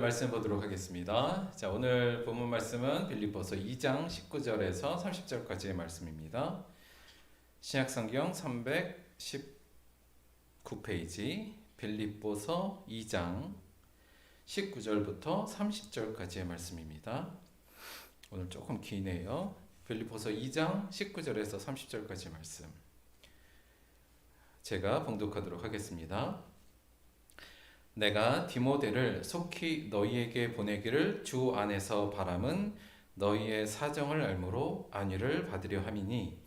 말씀 보도록 하겠습니다. 자, 오늘 본문 말씀은 빌립보서 2장 19절에서 30절까지의 말씀입니다. 신약성경 319페이지 빌립보서 2장 19절부터 30절까지의 말씀입니다. 오늘 조금 기네요. 빌립보서 2장 19절에서 30절까지 말씀 제가 봉독하도록 하겠습니다. 내가 디모데를 속히 너희에게 보내기를 주 안에서 바람은 너희의 사정을 알므로 안위를 받으려 함이니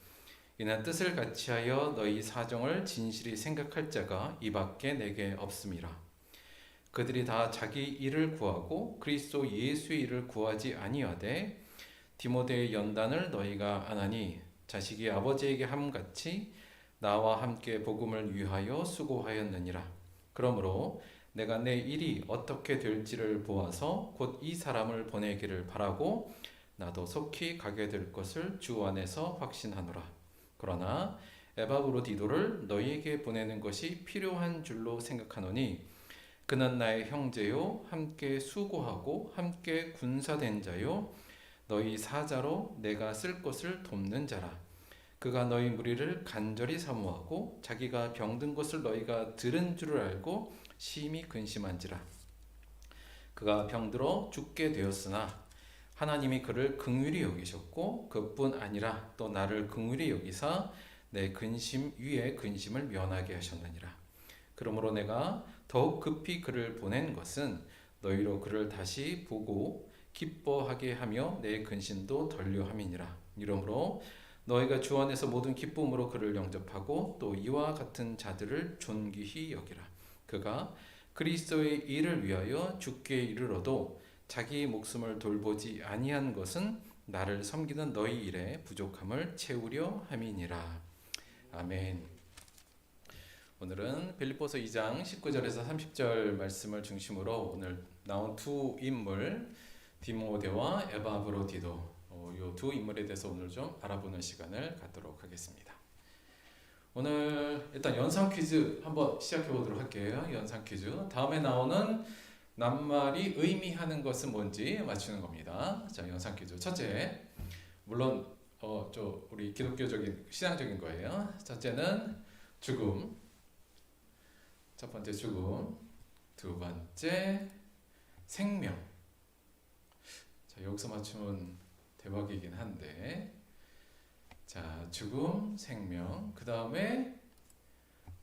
이는 뜻을 같이하여 너희 사정을 진실히 생각할 자가 이밖에 내게 없음이라. 그들이 다 자기 일을 구하고 그리스도 예수의 일을 구하지 아니하되 디모데의 연단을 너희가 안하니 자식이 아버지에게 함같이 나와 함께 복음을 위하여 수고하였느니라. 그러므로 내가 내 일이 어떻게 될지를 보아서 곧 이 사람을 보내기를 바라고 나도 속히 가게 될 것을 주 안에서 확신하노라. 그러나 에바브로디도를 너희에게 보내는 것이 필요한 줄로 생각하노니 그는 나의 형제요 함께 수고하고 함께 군사된 자요 너희 사자로 내가 쓸 것을 돕는 자라. 그가 너희 무리를 간절히 사모하고 자기가 병든 것을 너희가 들은 줄을 알고 심히 근심한지라. 그가 병들어 죽게 되었으나 하나님이 그를 긍휼히 여기셨고 그뿐 아니라 또 나를 긍휼히 여기사 내 근심 위에 근심을 면하게 하셨느니라. 그러므로 내가 더욱 급히 그를 보낸 것은 너희로 그를 다시 보고 기뻐하게 하며 내 근심도 덜려 함이니라. 이러므로 너희가 주 안에서 모든 기쁨으로 그를 영접하고 또 이와 같은 자들을 존귀히 여기라. 그가 그리스도의 일을 위하여 죽게 이르러도 자기 목숨을 돌보지 아니한 것은 나를 섬기는 너희 일에 부족함을 채우려 함이니라. 아멘. 오늘은 빌립보서 2장 19절에서 30절 말씀을 중심으로 오늘 나온 두 인물 디모데와 에바브로디도 이 두 인물에 대해서 오늘 좀 알아보는 시간을 갖도록 하겠습니다. 오늘 일단 연상 퀴즈 한번 시작해 보도록 할게요. 연상 퀴즈. 다음에 나오는 낱말이 의미하는 것은 뭔지 맞추는 겁니다. 자, 연상 퀴즈. 첫째, 물론 우리 기독교적인 신앙적인 거예요. 첫째는 죽음. 첫 번째 죽음. 두 번째 생명. 자, 여기서 맞추면 대박이긴 한데. 자, 죽음, 생명, 그 다음에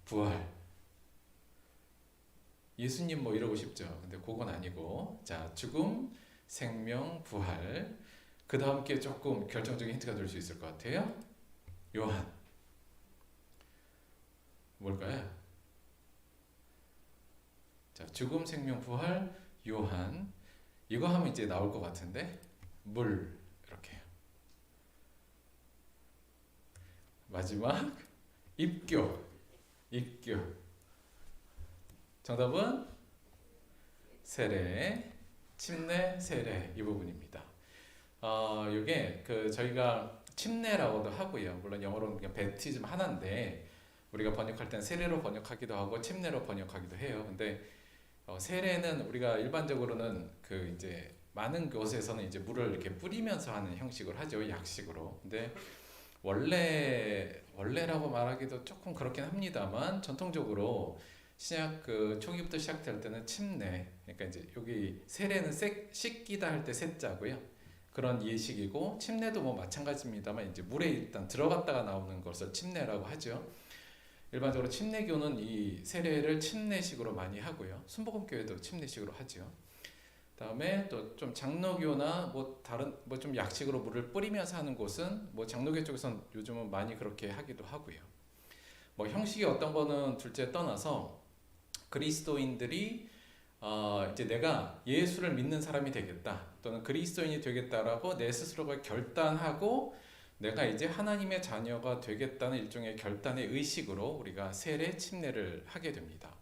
부활. 예수님 뭐 이러고 싶죠? 근데 그건 아니고, 자, 죽음, 생명, 부활. 그 다음 게 조금 결정적인 힌트가 될 수 있을 것 같아요. 요한. 뭘까요? 자, 죽음, 생명, 부활, 요한. 이거 하면 이제 나올 것 같은데, 물. 이렇게. 마지막 입교. 정답은 세례, 침례, 세례 이 부분입니다. 이게 저희가 침례라고도 하고요. 물론 영어로는 그냥 베티즘 하나인데 우리가 번역할 때는 세례로 번역하기도 하고 침례로 번역하기도 해요. 근데 세례는 우리가 일반적으로는 이제 많은 곳에서는 이제 물을 이렇게 뿌리면서 하는 형식을 하죠. 약식으로. 근데 원래라고 말하기도 조금 그렇긴 합니다만 전통적으로 신약 초기부터 시작될 때는 침례, 그러니까 이제 여기 세례는 씻기다 할 때 세자고요. 그런 예식이고 침례도 뭐 마찬가지입니다만 이제 물에 일단 들어갔다가 나오는 것을 침례라고 하죠. 일반적으로 침례교는 이 세례를 침례식으로 많이 하고요. 순복음교회도 침례식으로 하죠. 다음에 또 좀 장로교나 뭐 다른 뭐 좀 약식으로 물을 뿌리면서 하는 곳은 뭐 장로교 쪽에서는 요즘은 많이 그렇게 하기도 하고요. 뭐 형식이 어떤 거는 둘째 떠나서 그리스도인들이 이제 내가 예수를 믿는 사람이 되겠다 또는 그리스도인이 되겠다라고 내 스스로가 결단하고 내가 이제 하나님의 자녀가 되겠다는 일종의 결단의 의식으로 우리가 세례 침례를 하게 됩니다.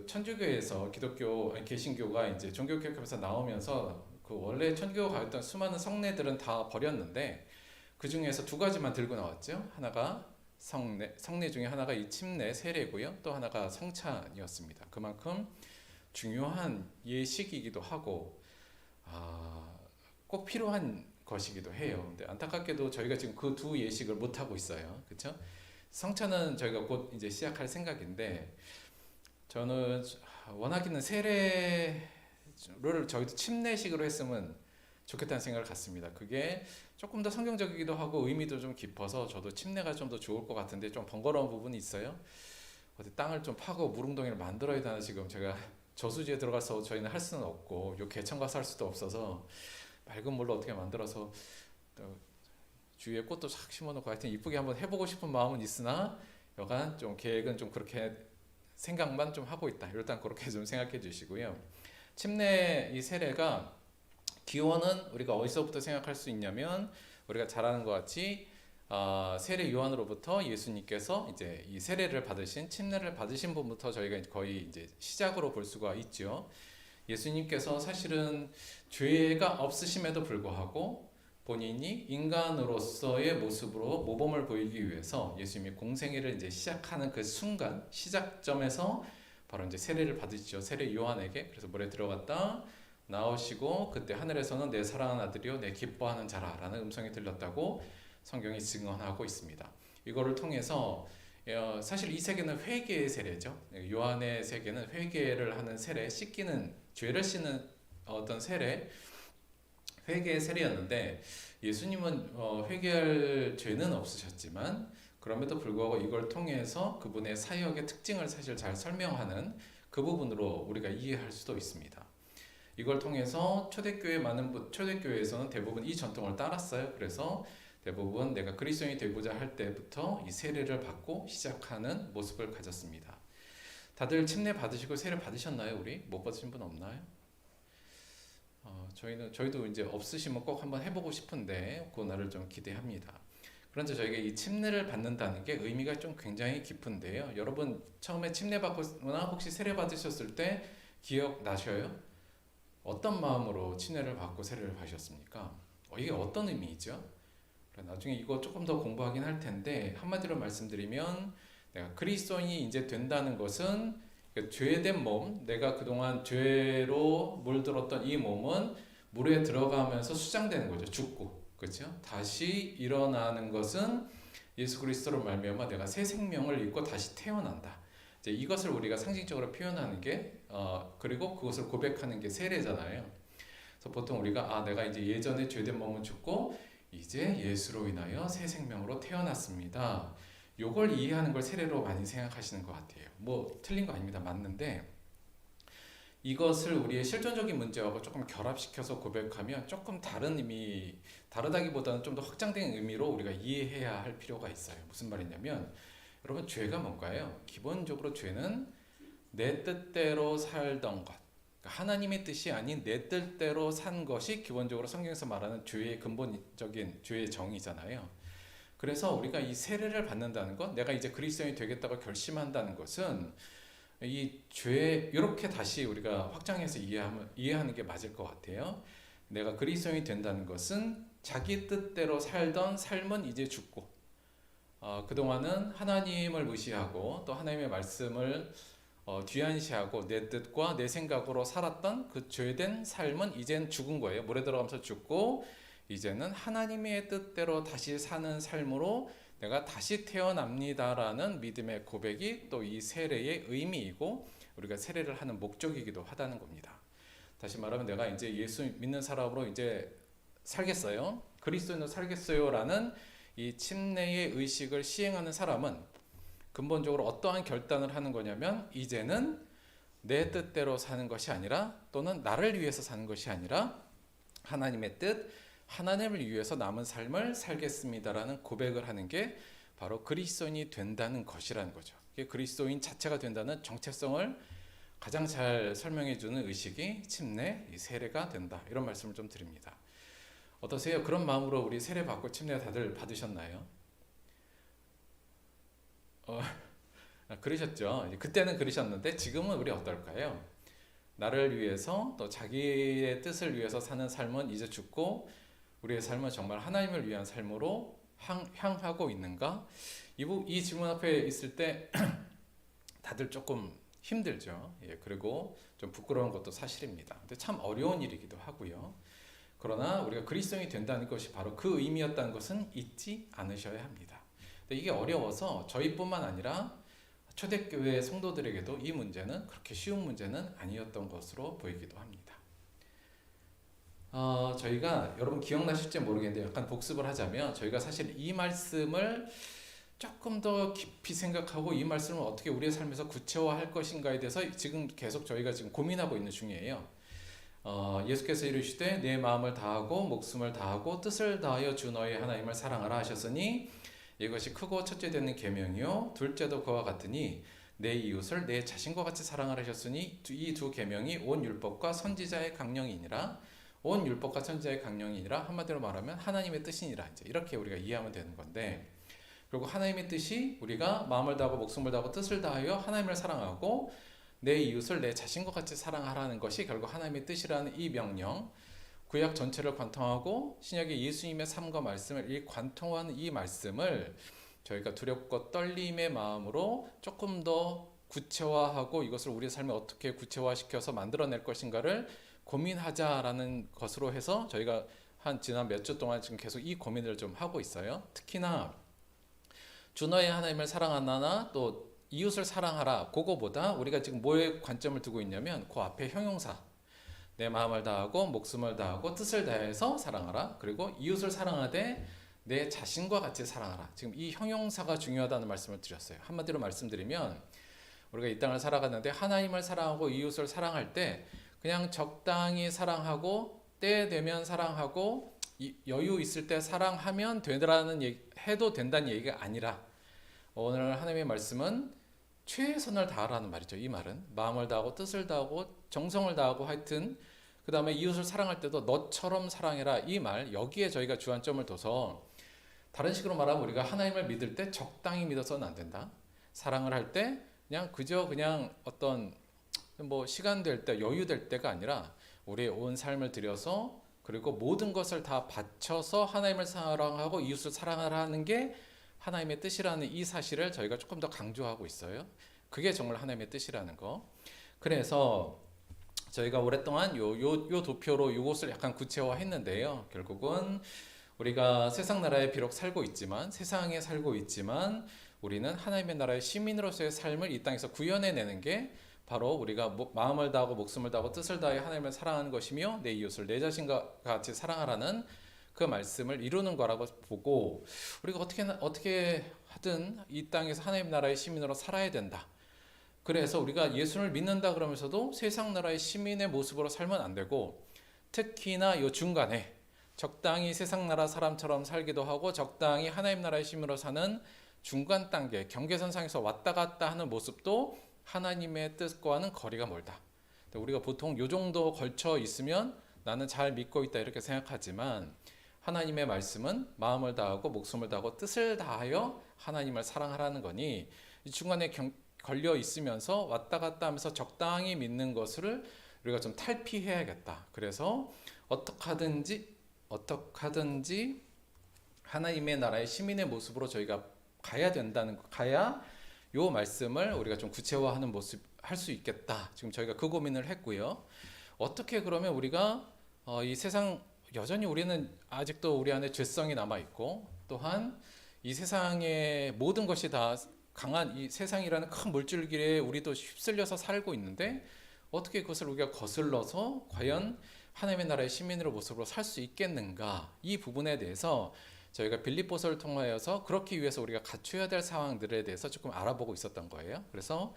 천주교에서 기독교, 개신교가 이제 종교개혁하면서 나오면서 원래 천주교가 가졌던 수많은 성례들은 다 버렸는데 그 중에서 두 가지만 들고 나왔죠. 하나가 성례 중에 하나가 이 침례, 세례고요. 또 하나가 성찬이었습니다. 그만큼 중요한 예식이기도 하고 꼭 필요한 것이기도 해요. 근데 안타깝게도 저희가 지금 그 두 예식을 못 하고 있어요. 그렇죠? 성찬은 저희가 곧 이제 시작할 생각인데 저는 원하기는 세례를 저희도 침례식으로 했으면 좋겠다는 생각을 갖습니다. 그게 조금 더 성경적이기도 하고 의미도 좀 깊어서 저도 침례가 좀 더 좋을 것 같은데 좀 번거로운 부분이 있어요. 어디 땅을 좀 파고 물웅덩이를 만들어야 되나 지금 제가 저수지에 들어가서 저희는 할 수는 없고 요 개천 가서 할 수도 없어서 맑은 물로 어떻게 만들어서 주위에 꽃도 싹 심어놓고 하여튼 이쁘게 한번 해보고 싶은 마음은 있으나 여간 좀 계획은 좀 그렇게 생각만 좀 하고 있다. 일단 그렇게 좀 생각해 주시고요. 침례 이 세례가 기원은 우리가 어디서부터 생각할 수 있냐면 우리가 잘 아는 것 같이 세례 요한으로부터 예수님께서 이제 이 세례를 받으신 침례를 받으신 분부터 저희가 거의 이제 시작으로 볼 수가 있죠. 예수님께서 사실은 죄가 없으심에도 불구하고 본인이 인간으로서의 모습으로 모범을 보이기 위해서 예수님이 공생애를 이제 시작하는 그 순간 시작점에서 바로 이제 세례를 받으시죠. 세례 요한에게. 그래서 물에 들어갔다 나오시고 그때 하늘에서는 내 사랑하는 아들이요 내 기뻐하는 자라라는 음성이 들렸다고 성경이 증언하고 있습니다. 이거를 통해서 사실 이 세계는 회개의 세례죠. 요한의 세계는 회개를 하는 세례, 씻기는 죄를 씻는 어떤 세례, 회개의 세례였는데 예수님은 회개할 죄는 없으셨지만 그럼에도 불구하고 이걸 통해서 그분의 사역의 특징을 사실 잘 설명하는 그 부분으로 우리가 이해할 수도 있습니다. 이걸 통해서 초대교회에서는 대부분 이 전통을 따랐어요. 그래서 대부분 내가 그리스도인이 되고자 할 때부터 이 세례를 받고 시작하는 모습을 가졌습니다. 다들 침례 받으시고 세례 받으셨나요? 우리 못 받으신 분 없나요? 저희도 이제 없으시면 꼭 한번 해보고 싶은데 그 날을 좀 기대합니다. 그런데 저희가 이 침례를 받는다는 게 의미가 좀 굉장히 깊은데요. 여러분 처음에 침례 받거나 혹시 세례 받으셨을 때 기억나셔요? 어떤 마음으로 침례를 받고 세례를 받으셨습니까? 이게 어떤 의미이죠? 나중에 이거 조금 더 공부하긴 할 텐데 한마디로 말씀드리면 내가 그리스도인이 이제 된다는 것은 죄된 몸, 내가 그동안 죄로 물들었던 이 몸은 물에 들어가면서 수장되는 거죠. 죽고, 그렇죠? 다시 일어나는 것은 예수 그리스도로 말미암아 내가 새 생명을 입고 다시 태어난다. 이제 이것을 우리가 상징적으로 표현하는 게 그리고 그것을 고백하는 게 세례잖아요. 그래서 보통 우리가 내가 이제 예전에 죄된 몸은 죽고 이제 예수로 인하여 새 생명으로 태어났습니다. 요걸 이해하는 걸 세례로 많이 생각하시는 것 같아요. 뭐 틀린 거 아닙니다. 맞는데 이것을 우리의 실존적인 문제하고 조금 결합시켜서 고백하면 조금 다른 의미, 다르다기보다는 좀 더 확장된 의미로 우리가 이해해야 할 필요가 있어요. 무슨 말이냐면 여러분 죄가 뭔가요? 기본적으로 죄는 내 뜻대로 살던 것, 그러니까 하나님의 뜻이 아닌 내 뜻대로 산 것이 기본적으로 성경에서 말하는 죄의 근본적인 죄의 정의잖아요. 그래서 우리가 이 세례를 받는다는 것, 내가 이제 그리스도인이 되겠다고 결심한다는 것은 이 죄 이렇게 다시 우리가 확장해서 이해하는 게 맞을 것 같아요. 내가 그리스도인이 된다는 것은 자기 뜻대로 살던 삶은 이제 죽고 그동안은 하나님을 무시하고 또 하나님의 말씀을 뒤안시하고 내 뜻과 내 생각으로 살았던 그 죄된 삶은 이젠 죽은 거예요. 물에 들어가면서 죽고 이제는 하나님의 뜻대로 다시 사는 삶으로 내가 다시 태어납니다라는 믿음의 고백이 또 이 세례의 의미이고 우리가 세례를 하는 목적이기도 하다는 겁니다. 다시 말하면 내가 이제 예수 믿는 사람으로 이제 살겠어요. 그리스도인으로 살겠어요라는 이 침례의 의식을 시행하는 사람은 근본적으로 어떠한 결단을 하는 거냐면 이제는 내 뜻대로 사는 것이 아니라 또는 나를 위해서 사는 것이 아니라 하나님의 뜻, 하나님을 위해서 남은 삶을 살겠습니다라는 고백을 하는 게 바로 그리스도인이 된다는 것이라는 거죠. 그리스도인 자체가 된다는 정체성을 가장 잘 설명해 주는 의식이 침례, 이 세례가 된다. 이런 말씀을 좀 드립니다. 어떠세요? 그런 마음으로 우리 세례 받고 침례 다들 받으셨나요? 그러셨죠. 그때는 그러셨는데 지금은 우리 어떨까요? 나를 위해서 또 자기의 뜻을 위해서 사는 삶은 이제 죽고 우리의 삶은 정말 하나님을 위한 삶으로 향하고 있는가? 이 질문 앞에 있을 때 다들 조금 힘들죠. 예, 그리고 좀 부끄러운 것도 사실입니다. 근데 참 어려운 일이기도 하고요. 그러나 우리가 그리스도인이 된다는 것이 바로 그 의미였다는 것은 잊지 않으셔야 합니다. 근데 이게 어려워서 저희뿐만 아니라 초대교회 성도들에게도 이 문제는 그렇게 쉬운 문제는 아니었던 것으로 보이기도 합니다. 저희가 여러분 기억나실지 모르겠는데 약간 복습을 하자면 저희가 사실 이 말씀을 조금 더 깊이 생각하고 이 말씀을 어떻게 우리의 삶에서 구체화할 것인가에 대해서 지금 계속 저희가 지금 고민하고 있는 중이에요. 예수께서 이르시되 내 마음을 다하고 목숨을 다하고 뜻을 다하여 주 너의 하나님을 사랑하라 하셨으니 이것이 크고 첫째 되는 계명이요 둘째도 그와 같으니 내 이웃을 내 자신과 같이 사랑하라 하셨으니 이 두 계명이 온 율법과 선지자의 강령이니라. 온 율법과 선지자의 강령이니라 한마디로 말하면 하나님의 뜻이니라. 이제 이렇게 우리가 이해하면 되는 건데, 그리고 하나님의 뜻이 우리가 마음을 다하고 목숨을 다하고 뜻을 다하여 하나님을 사랑하고 내 이웃을 내 자신과 같이 사랑하라는 것이 결국 하나님의 뜻이라는 이 명령, 구약 전체를 관통하고 신약의 예수님의 삶과 말씀을 이 관통하는 이 말씀을 저희가 두렵고 떨림의 마음으로 조금 더 구체화하고 이것을 우리 삶에 어떻게 구체화시켜서 만들어낼 것인가를 고민하자라는 것으로 해서 저희가 한 지난 몇 주 동안 지금 계속 이 고민을 좀 하고 있어요. 특히나 주 너의 하나님을 사랑하나 또 이웃을 사랑하라, 그거보다 우리가 지금 뭐에 관점을 두고 있냐면 그 앞에 형용사, 내 마음을 다하고 목숨을 다하고 뜻을 다해서 사랑하라, 그리고 이웃을 사랑하되 내 자신과 같이 사랑하라. 지금 이 형용사가 중요하다는 말씀을 드렸어요. 한마디로 말씀드리면 우리가 이 땅을 살아가는데 하나님을 사랑하고 이웃을 사랑할 때 그냥 적당히 사랑하고 때 되면 사랑하고 여유 있을 때 사랑하면 되라는 얘기, 해도 된다는 얘기가 아니라 오늘 하나님의 말씀은 최선을 다하라는 말이죠. 이 말은 마음을 다하고 뜻을 다하고 정성을 다하고 하여튼 그 다음에 이웃을 사랑할 때도 너처럼 사랑해라, 이 말, 여기에 저희가 주안점을 둬서 다른 식으로 말하면 우리가 하나님을 믿을 때 적당히 믿어서는 안 된다. 사랑을 할 때 그냥 어떤 뭐 시간 될 때 여유 될 때가 아니라 우리의 온 삶을 들여서 그리고 모든 것을 다 바쳐서 하나님을 사랑하고 이웃을 사랑하라는 게 하나님의 뜻이라는 이 사실을 저희가 조금 더 강조하고 있어요. 그게 정말 하나님의 뜻이라는 거. 그래서 저희가 오랫동안 요 도표로 이것을 약간 구체화했는데요. 결국은 우리가 세상 나라에 비록 살고 있지만, 세상에 살고 있지만 우리는 하나님의 나라의 시민으로서의 삶을 이 땅에서 구현해내는 게 바로 우리가 마음을 다하고 목숨을 다하고 뜻을 다해 하나님을 사랑하는 것이며 내 이웃을 내 자신과 같이 사랑하라는 그 말씀을 이루는 거라고 보고, 우리가 어떻게 하든 이 땅에서 하나님 나라의 시민으로 살아야 된다. 그래서 우리가 예수를 믿는다 그러면서도 세상 나라의 시민의 모습으로 살면 안 되고, 특히나 요 중간에 적당히 세상 나라 사람처럼 살기도 하고 적당히 하나님 나라의 시민으로 사는 중간 단계, 경계선상에서 왔다 갔다 하는 모습도 하나님의 뜻과는 거리가 멀다. 우리가 보통 요 정도 걸쳐 있으면 나는 잘 믿고 있다 이렇게 생각하지만, 하나님의 말씀은 마음을 다하고 목숨을 다하고 뜻을 다하여 하나님을 사랑하라는 거니, 이 중간에 걸려 있으면서 왔다 갔다 하면서 적당히 믿는 것을 우리가 좀 탈피해야겠다. 그래서 어떻게 하든지 하나님의 나라의 시민의 모습으로 저희가 가야 된다는 거, 가야 요 말씀을 우리가 좀 구체화하는 모습 할 수 있겠다. 지금 저희가 그 고민을 했고요. 어떻게 그러면 우리가 이 세상, 여전히 우리는 아직도 우리 안에 죄성이 남아 있고, 또한 이 세상의 모든 것이 다 강한 이 세상이라는 큰 물줄기에 우리도 휩쓸려서 살고 있는데, 어떻게 그것을 우리가 거슬러서 과연 하나님의 나라의 시민으로 모습으로 살 수 있겠는가, 이 부분에 대해서 저희가 빌립보서를 통하여서 그렇기 위해서 우리가 갖춰야 될 상황들에 대해서 조금 알아보고 있었던 거예요. 그래서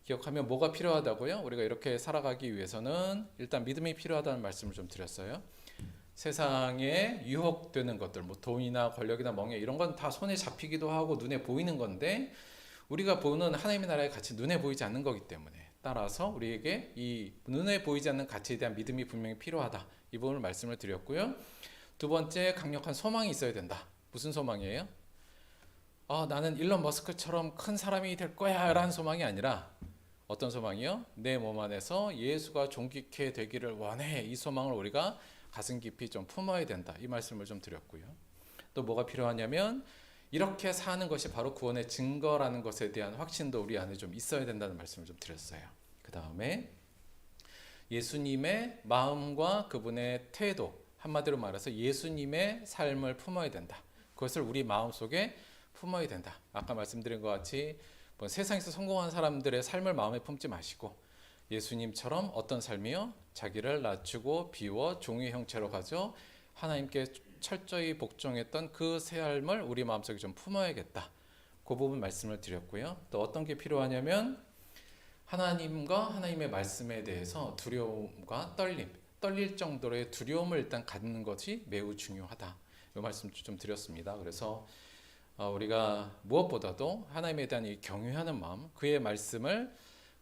기억하면 뭐가 필요하다고요? 우리가 이렇게 살아가기 위해서는 일단 믿음이 필요하다는 말씀을 좀 드렸어요. 세상에 유혹되는 것들, 뭐 돈이나 권력이나 명예 이런 건 다 손에 잡히기도 하고 눈에 보이는 건데, 우리가 보는 하나님의 나라의 가치 눈에 보이지 않는 거기 때문에, 따라서 우리에게 이 눈에 보이지 않는 가치에 대한 믿음이 분명히 필요하다. 이 부분을 말씀을 드렸고요. 두 번째, 강력한 소망이 있어야 된다. 무슨 소망이에요? 나는 일론 머스크처럼 큰 사람이 될 거야 라는 소망이 아니라, 어떤 소망이요? 내 몸 안에서 예수가 존귀케 되기를 원해. 이 소망을 우리가 가슴 깊이 좀 품어야 된다. 이 말씀을 좀 드렸고요. 또 뭐가 필요하냐면 이렇게 사는 것이 바로 구원의 증거라는 것에 대한 확신도 우리 안에 좀 있어야 된다는 말씀을 좀 드렸어요. 그 다음에 예수님의 마음과 그분의 태도, 한마디로 말해서 예수님의 삶을 품어야 된다. 그것을 우리 마음속에 품어야 된다. 아까 말씀드린 것 같이 뭐 세상에서 성공한 사람들의 삶을 마음에 품지 마시고 예수님처럼 어떤 삶이요? 자기를 낮추고 비워 종의 형체로 가져 하나님께 철저히 복종했던 그 삶을 우리 마음속에 좀 품어야겠다. 그 부분 말씀을 드렸고요. 또 어떤 게 필요하냐면 하나님과 하나님의 말씀에 대해서 두려움과 떨릴 정도의 두려움을 일단 갖는 것이 매우 중요하다. 이 말씀 좀 드렸습니다. 그래서 우리가 무엇보다도 하나님에 대한 이 경외하는 마음, 그의 말씀을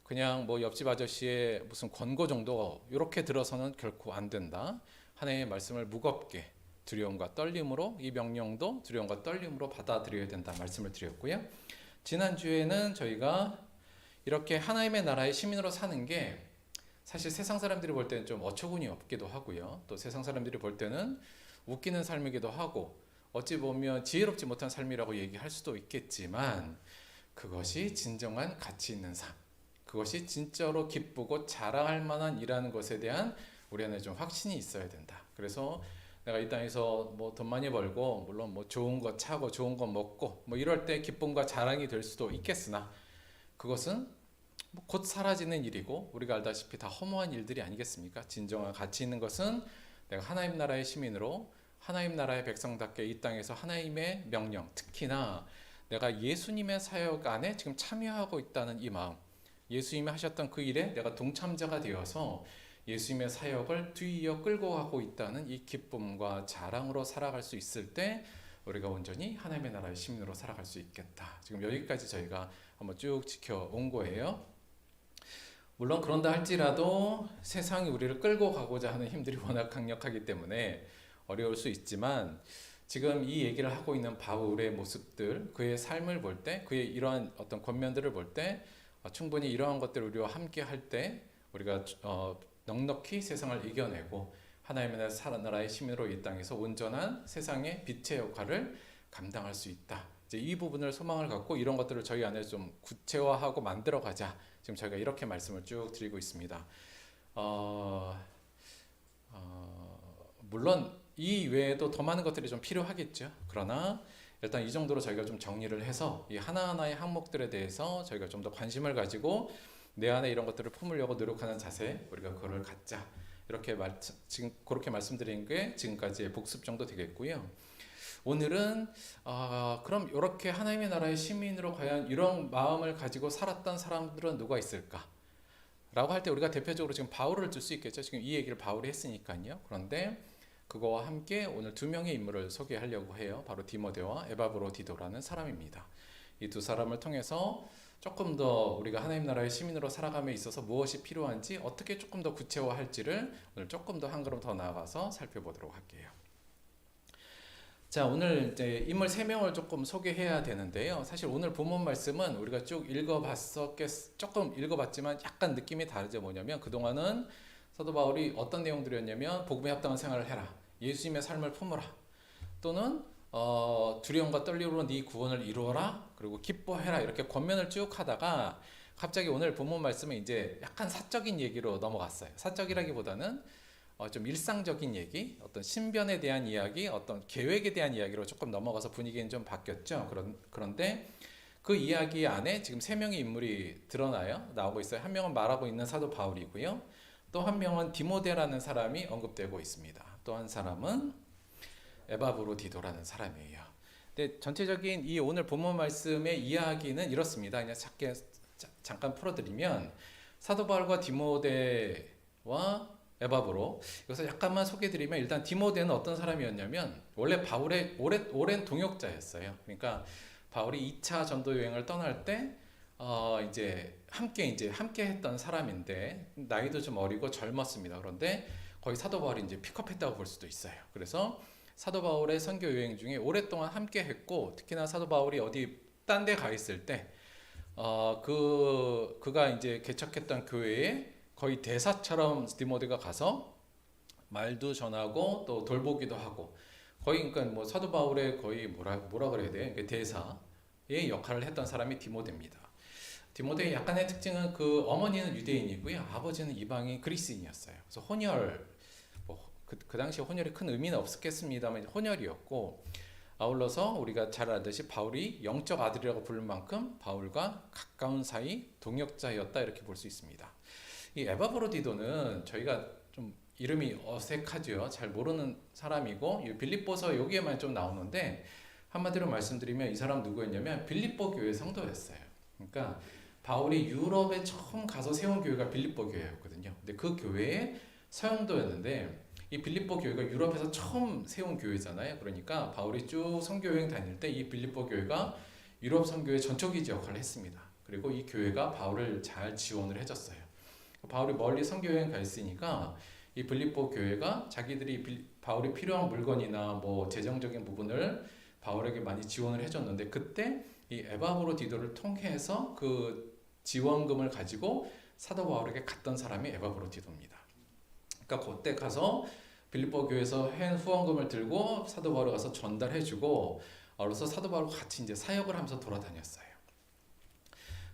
그냥 뭐 옆집 아저씨의 무슨 권고 정도 이렇게 들어서는 결코 안 된다. 하나님의 말씀을 무겁게 두려움과 떨림으로, 이 명령도 두려움과 떨림으로 받아들여야 된다 말씀을 드렸고요. 지난주에는 저희가 이렇게 하나님의 나라의 시민으로 사는 게 사실 세상 사람들이 볼 때는 좀 어처구니 없기도 하고요. 또 세상 사람들이 볼 때는 웃기는 삶이기도 하고 어찌 보면 지혜롭지 못한 삶이라고 얘기할 수도 있겠지만 그것이 진정한 가치 있는 삶, 그것이 진짜로 기쁘고 자랑할 만한 일하는 것에 대한 우리 안에 좀 확신이 있어야 된다. 그래서 내가 이 땅에서 뭐 돈 많이 벌고 물론 뭐 좋은 거 차고 좋은 거 먹고 뭐 이럴 때 기쁨과 자랑이 될 수도 있겠으나 그것은 곧 사라지는 일이고 우리가 알다시피 다 허무한 일들이 아니겠습니까? 진정한 가치 있는 것은 내가 하나님 나라의 시민으로 하나님 나라의 백성답게 이 땅에서 하나님의 명령, 특히나 내가 예수님의 사역 안에 지금 참여하고 있다는 이 마음, 예수님이 하셨던 그 일에 내가 동참자가 되어서 예수님의 사역을 뒤이어 끌고 가고 있다는 이 기쁨과 자랑으로 살아갈 수 있을 때 우리가 온전히 하나님의 나라의 시민으로 살아갈 수 있겠다. 지금 여기까지 저희가 한번 쭉 지켜온 거예요. 물론 그런다 할지라도 세상이 우리를 끌고 가고자 하는 힘들이 워낙 강력하기 때문에 어려울 수 있지만 지금 이 얘기를 하고 있는 바울의 모습들, 그의 삶을 볼 때, 그의 이러한 어떤 권면들을 볼 때 충분히 이러한 것들을 우리와 함께 할 때 우리가 넉넉히 세상을 이겨내고 하나님의 나라의 시민으로 이 땅에서 온전한 세상의 빛의 역할을 감당할 수 있다. 이제 이 부분을 소망을 갖고 이런 것들을 저희 안에 좀 구체화하고 만들어가자. 지금 저희가 이렇게 말씀을 쭉 드리고 있습니다. 물론 이 외에도 더 많은 것들이 좀 필요하겠죠. 그러나 일단 이 정도로 저희가 좀 정리를 해서 이 하나하나의 항목들에 대해서 저희가 좀 더 관심을 가지고 내 안에 이런 것들을 품으려고 노력하는 자세, 우리가 그거를 갖자. 이렇게 지금 그렇게 말씀드린 게 지금까지의 복습 정도 되겠고요. 오늘은 그럼 이렇게 하나님의 나라의 시민으로 과연 이런 마음을 가지고 살았던 사람들은 누가 있을까? 라고 할 때 우리가 대표적으로 지금 바울을 들 수 있겠죠. 지금 이 얘기를 바울이 했으니까요. 그런데 그거와 함께 오늘 두 명의 인물을 소개하려고 해요. 바로 디모데와 에바브로디도라는 사람입니다. 이 두 사람을 통해서 조금 더 우리가 하나님 나라의 시민으로 살아감에 있어서 무엇이 필요한지 어떻게 조금 더 구체화할지를 오늘 조금 더 한 걸음 더 나아가서 살펴보도록 할게요. 자, 오늘 이제 인물 3명을 조금 소개해야 되는데요. 사실 오늘 본문 말씀은 우리가 쭉 조금 읽어봤지만 약간 느낌이 다르죠. 뭐냐면 그동안은 사도 바울이 어떤 내용들이었냐면 복음에 합당한 생활을 해라. 예수님의 삶을 품어라. 또는 두려움과 떨림으로 네 구원을 이루어라. 그리고 기뻐해라. 이렇게 권면을 쭉 하다가 갑자기 오늘 본문 말씀은 이제 약간 사적인 얘기로 넘어갔어요. 사적이라기보다는 좀 일상적인 얘기, 어떤 신변에 대한 이야기, 어떤 계획에 대한 이야기로 조금 넘어가서 분위기는 좀 바뀌었죠. 그런데 그 이야기 안에 지금 3명의 인물이 나오고 있어요. 한 명은 말하고 있는 사도 바울이고요. 또 한 명은 디모데라는 사람이 언급되고 있습니다. 또 한 사람은 에바브로디도라는 사람이에요. 근데 전체적인 이 오늘 본문 말씀의 이야기는 이렇습니다. 그냥 잠깐 풀어드리면 사도 바울과 디모데와 에바브로, 여기서 약간만 소개드리면 일단 디모데는 어떤 사람이었냐면 원래 바울의 오랜 동역자였어요. 그러니까 바울이 2차 전도 여행을 떠날 때 이제 함께 했던 사람인데 나이도 좀 어리고 젊었습니다. 그런데 거의 사도 바울이 이제 픽업했다고 볼 수도 있어요. 그래서 사도 바울의 선교 여행 중에 오랫동안 함께 했고, 특히나 사도 바울이 어디 딴 데 가 있을 때 그가 이제 개척했던 교회에 거의 대사처럼 디모데가 가서 말도 전하고 또 돌보기도 하고, 거의 그러니까 뭐 사도 바울의 거의 뭐라 그래야 돼? 대사의 역할을 했던 사람이 디모데입니다. 디모데의 약간의 특징은 그 어머니는 유대인이고요, 아버지는 이방인 그리스인이었어요. 그래서 혼혈, 그 당시 혼혈이 큰 의미는 없었겠습니다만 혼혈이었고, 아울러서 우리가 잘 알듯이 바울이 영적 아들이라고 부를 만큼 바울과 가까운 사이 동역자였다 이렇게 볼 수 있습니다. 이 에바브로디도는 저희가 좀 이름이 어색하죠. 잘 모르는 사람이고 이 빌립보서 여기에만 좀 나오는데, 한마디로 말씀드리면 이 사람 누구였냐면 빌립보 교회 성도였어요. 그러니까 바울이 유럽에 처음 가서 세운 교회가 빌립보 교회였거든요. 근데 그 교회의 서영도였는데, 이 빌립보 교회가 유럽에서 처음 세운 교회잖아요. 그러니까 바울이 쭉 선교 여행 다닐 때 이 빌립보 교회가 유럽 선교의 전초기지 역할을 했습니다. 그리고 이 교회가 바울을 잘 지원을 해줬어요. 바울이 멀리 선교 여행 가 있으니까 이 빌립보 교회가 자기들이 바울이 필요한 물건이나 뭐 재정적인 부분을 바울에게 많이 지원을 해줬는데, 그때 이 에바브로디도를 통해서 그 지원금을 가지고 사도 바울에게 갔던 사람이 에바브로디도입니다. 그러니까 그때 가서 빌립보 교회에서 한 후원금을 들고 사도 바울에 가서 전달해주고, 그래서 사도 바울과 같이 이제 사역을 하면서 돌아다녔어요.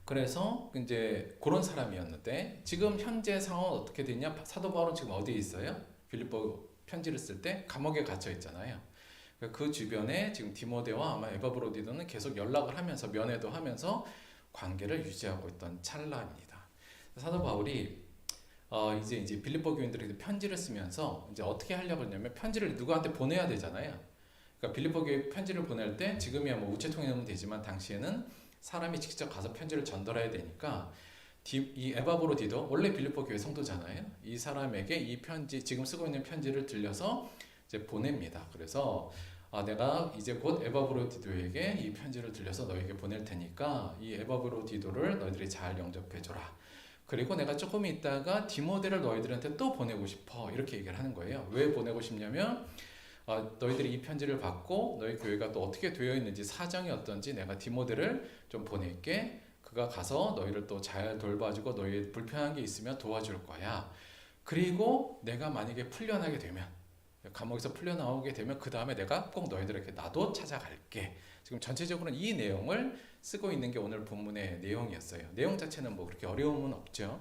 그래서 이제 그런 사람이었는데, 지금 현재 상황은 어떻게 되냐? 사도 바울은 지금 어디에 있어요? 빌립보 편지를 쓸 때 감옥에 갇혀 있잖아요. 그 주변에 지금 디모데와 아마 에바브로디도는 계속 연락을 하면서 면회도 하면서 관계를 유지하고 있던 찰나입니다. 사도 바울이 이제 빌립보 교인들에게 편지를 쓰면서 이제 어떻게 하려고 했냐면, 편지를 누구한테 보내야 되잖아요. 그러니까 빌립보 교회 편지를 보낼 때 지금이야 뭐 우체통에 넣으면 되지만 당시에는 사람이 직접 가서 편지를 전달해야 되니까, 이 에바브로디도 원래 빌립보 교회 성도잖아요. 이 사람에게 이 편지, 지금 쓰고 있는 편지를 들려서 이제 보냅니다. 그래서 내가 이제 곧 에바브로디도에게 이 편지를 들려서 너에게 보낼 테니까 이 에바브로디도를 너희들이 잘 영접해줘라. 그리고 내가 조금 있다가 디모데를 너희들한테 또 보내고 싶어, 이렇게 얘기를 하는 거예요. 왜 보내고 싶냐면 너희들이 이 편지를 받고 너희 교회가 또 어떻게 되어 있는지, 사정이 어떤지 내가 디모데를 좀 보낼게. 그가 가서 너희를 또 잘 돌봐주고 너희 불편한 게 있으면 도와줄 거야. 그리고 내가 만약에 풀려나게 되면, 감옥에서 풀려나오게 되면 그 다음에 내가 꼭 너희들에게 나도 찾아갈게. 지금 전체적으로는 이 내용을 쓰고 있는 게 오늘 본문의 내용이었어요. 내용 자체는 뭐 그렇게 어려움은 없죠.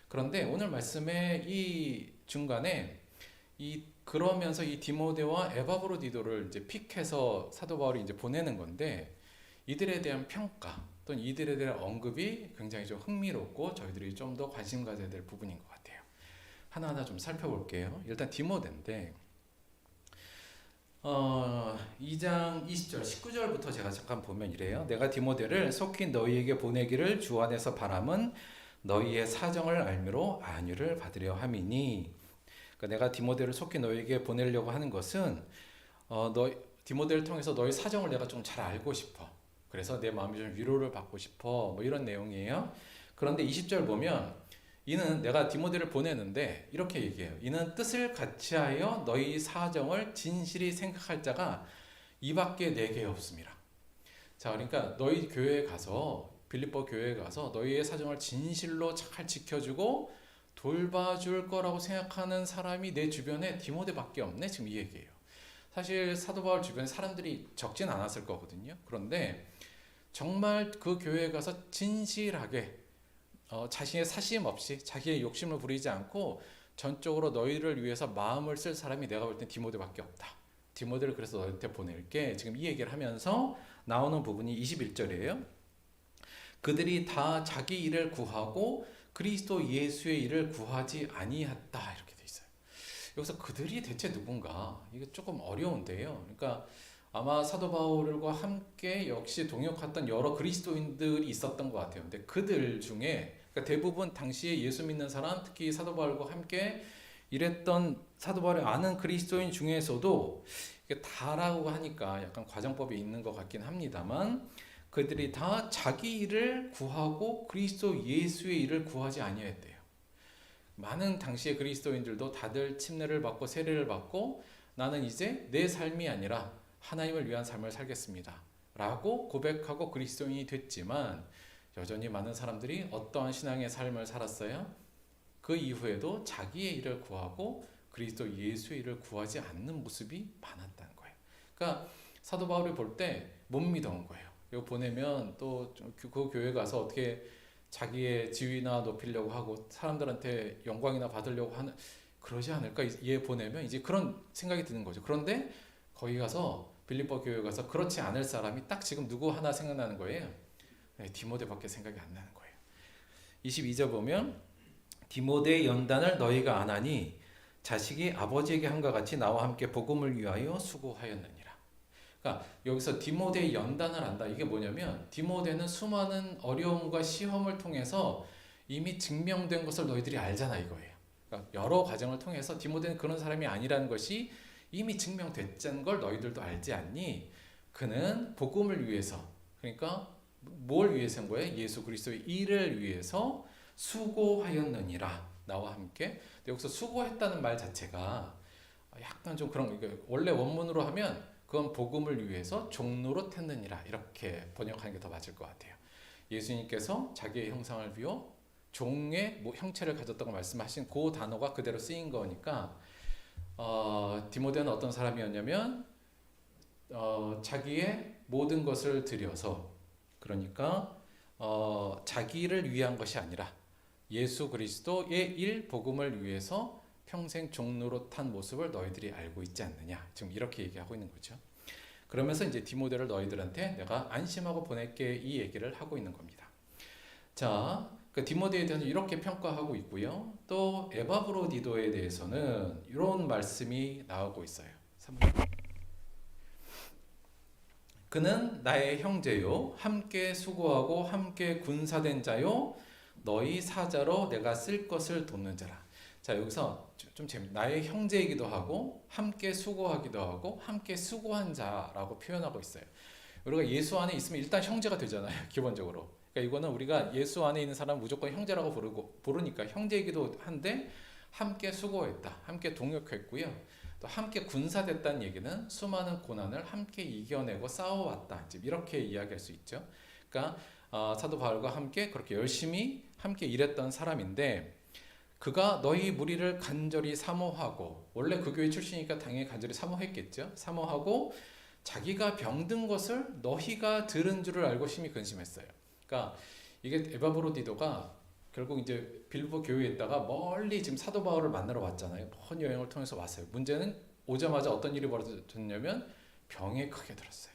그런데 오늘 말씀의 이 중간에 그러면서 이 디모데와 에바브로디도를 이제 픽해서 사도 바울이 이제 보내는 건데, 이들에 대한 평가 또는 이들에 대한 언급이 굉장히 좀 흥미롭고 저희들이 좀 더 관심 가져야 될 부분인 것 같아요. 하나하나 좀 살펴볼게요. 일단 디모데인데 2장 20절 19절부터 제가 잠깐 보면 이래요. 내가 디모데를 속히 너희에게 보내기를 주 안에서 바람은 너희의 사정을 알미로 안위를 받으려 함이니. 그러니까 내가 디모데를 속히 너희에게 보내려고 하는 것은 디모데를 통해서 너희 사정을 내가 좀 잘 알고 싶어. 그래서 내 마음이 좀 위로를 받고 싶어. 뭐 이런 내용이에요. 그런데 20절 보면 이는 내가 디모데를 보내는데 이렇게 얘기해요. 이는 뜻을 같이하여 너희 사정을 진실히 생각할 자가 이밖에 내게 없습니다. 자, 그러니까 너희 교회에 가서, 빌립보 교회에 가서 너희의 사정을 진실로 잘 지켜주고 돌봐줄 거라고 생각하는 사람이 내 주변에 디모데밖에 없네. 지금 이 얘기예요. 사실 사도 바울 주변에 사람들이 적진 않았을 거거든요. 그런데 정말 그 교회에 가서 진실하게 자신의 사심 없이 자기의 욕심을 부리지 않고 전적으로 너희를 위해서 마음을 쓸 사람이 내가 볼 땐 디모데밖에 없다. 디모데를 그래서 너희한테 보낼게. 지금 이 얘기를 하면서 나오는 부분이 21절이에요. 그들이 다 자기 일을 구하고 그리스도 예수의 일을 구하지 아니했다, 이렇게 돼 있어요. 여기서 그들이 대체 누군가, 이게 조금 어려운데요. 그러니까 아마 사도 바울과 함께 역시 동역했던 여러 그리스도인들이 있었던 것 같아요. 근데 그들 중에, 그러니까 대부분 당시에 예수 믿는 사람, 특히 사도 바울과 함께 일했던 사도 바울이 아는 그리스도인 중에서도, 이게 다라고 하니까 약간 과정법이 있는 것 같긴 합니다만, 그들이 다 자기 일을 구하고 그리스도 예수의 일을 구하지 아니했대요. 많은 당시의 그리스도인들도 다들 침례를 받고 세례를 받고 나는 이제 내 삶이 아니라 하나님을 위한 삶을 살겠습니다 라고 고백하고 그리스도인이 됐지만, 여전히 많은 사람들이 어떠한 신앙의 삶을 살았어요? 그 이후에도 자기의 일을 구하고 그리스도 예수의 일을 구하지 않는 모습이 많았다는 거예요. 그러니까 사도 바울이 볼 때 못 믿어온 거예요. 이거 보내면 또 그 교회 가서 어떻게 자기의 지위나 높이려고 하고 사람들한테 영광이나 받으려고 하는 그러지 않을까, 얘 보내면 이제 그런 생각이 드는 거죠. 그런데 거기 가서 빌립보 교회 가서 그렇지 않을 사람이 딱 지금 누구 하나 생각나는 거예요. 네, 디모데밖에 생각이 안 나는 거예요. 22절 보면 디모데의 연단을 너희가 안 하니 자식이 아버지에게 한과 같이 나와 함께 복음을 위하여 수고하였느니라. 그러니까 여기서 디모데의 연단을 한다. 이게 뭐냐면 디모데는 수많은 어려움과 시험을 통해서 이미 증명된 것을 너희들이 알잖아 이거예요. 그러니까 여러 과정을 통해서 디모데는 그런 사람이 아니라는 것이 이미 증명됐다는 걸 너희들도 알지 않니? 그는 복음을 위해서, 그러니까 뭘 위해서인 거예요? 예수 그리스도의 일을 위해서 수고하였느니라. 나와 함께. 근데 여기서 수고했다는 말 자체가 약간 좀 그런, 원래 원문으로 하면 그건 복음을 위해서 종로로 했느니라 이렇게 번역하는 게 더 맞을 것 같아요. 예수님께서 자기의 형상을 비워 종의 형체를 가졌다고 말씀하신 그 단어가 그대로 쓰인 거니까 디모데는 어떤 사람이었냐면 자기의 모든 것을 들여서, 그러니까 자기를 위한 것이 아니라 예수 그리스도의 일 복음을 위해서 평생 종로로 탄 모습을 너희들이 알고 있지 않느냐, 지금 이렇게 얘기하고 있는 거죠. 그러면서 이제 디모데를 너희들한테 내가 안심하고 보낼게, 이 얘기를 하고 있는 겁니다. 자, 그 디모데에 대해서 이렇게 평가하고 있고요. 또 에바브로디도에 대해서는 이런 말씀이 나오고 있어요. 그는 나의 형제요, 함께 수고하고 함께 군사된 자요, 너희 사자로 내가 쓸 것을 돕는 자라. 자, 여기서 좀 재밌. 나의 형제이기도 하고 함께 수고하기도 하고 함께 수고한 자라고 표현하고 있어요. 우리가 예수 안에 있으면 일단 형제가 되잖아요, 기본적으로. 그러니까 이거는 우리가 예수 안에 있는 사람 무조건 형제라고 부르니까 형제이기도 한데 함께 수고했다, 함께 동역했고요. 또 함께 군사됐다는 얘기는 수많은 고난을 함께 이겨내고 싸워왔다, 이렇게 이야기할 수 있죠. 그러니까 사도 바울과 함께 그렇게 열심히 함께 일했던 사람인데, 그가 너희 무리를 간절히 사모하고, 원래 그 교회 출신이니까 당연히 간절히 사모했겠죠. 사모하고 자기가 병든 것을 너희가 들은 줄을 알고 심히 근심했어요. 그러니까 이게 에바브로디도가 결국 이제 빌보 교회에 있다가 멀리 지금 사도 바울을 만나러 왔잖아요. 먼 여행을 통해서 왔어요. 문제는 오자마자 어떤 일이 벌어졌냐면 병에 크게 들었어요.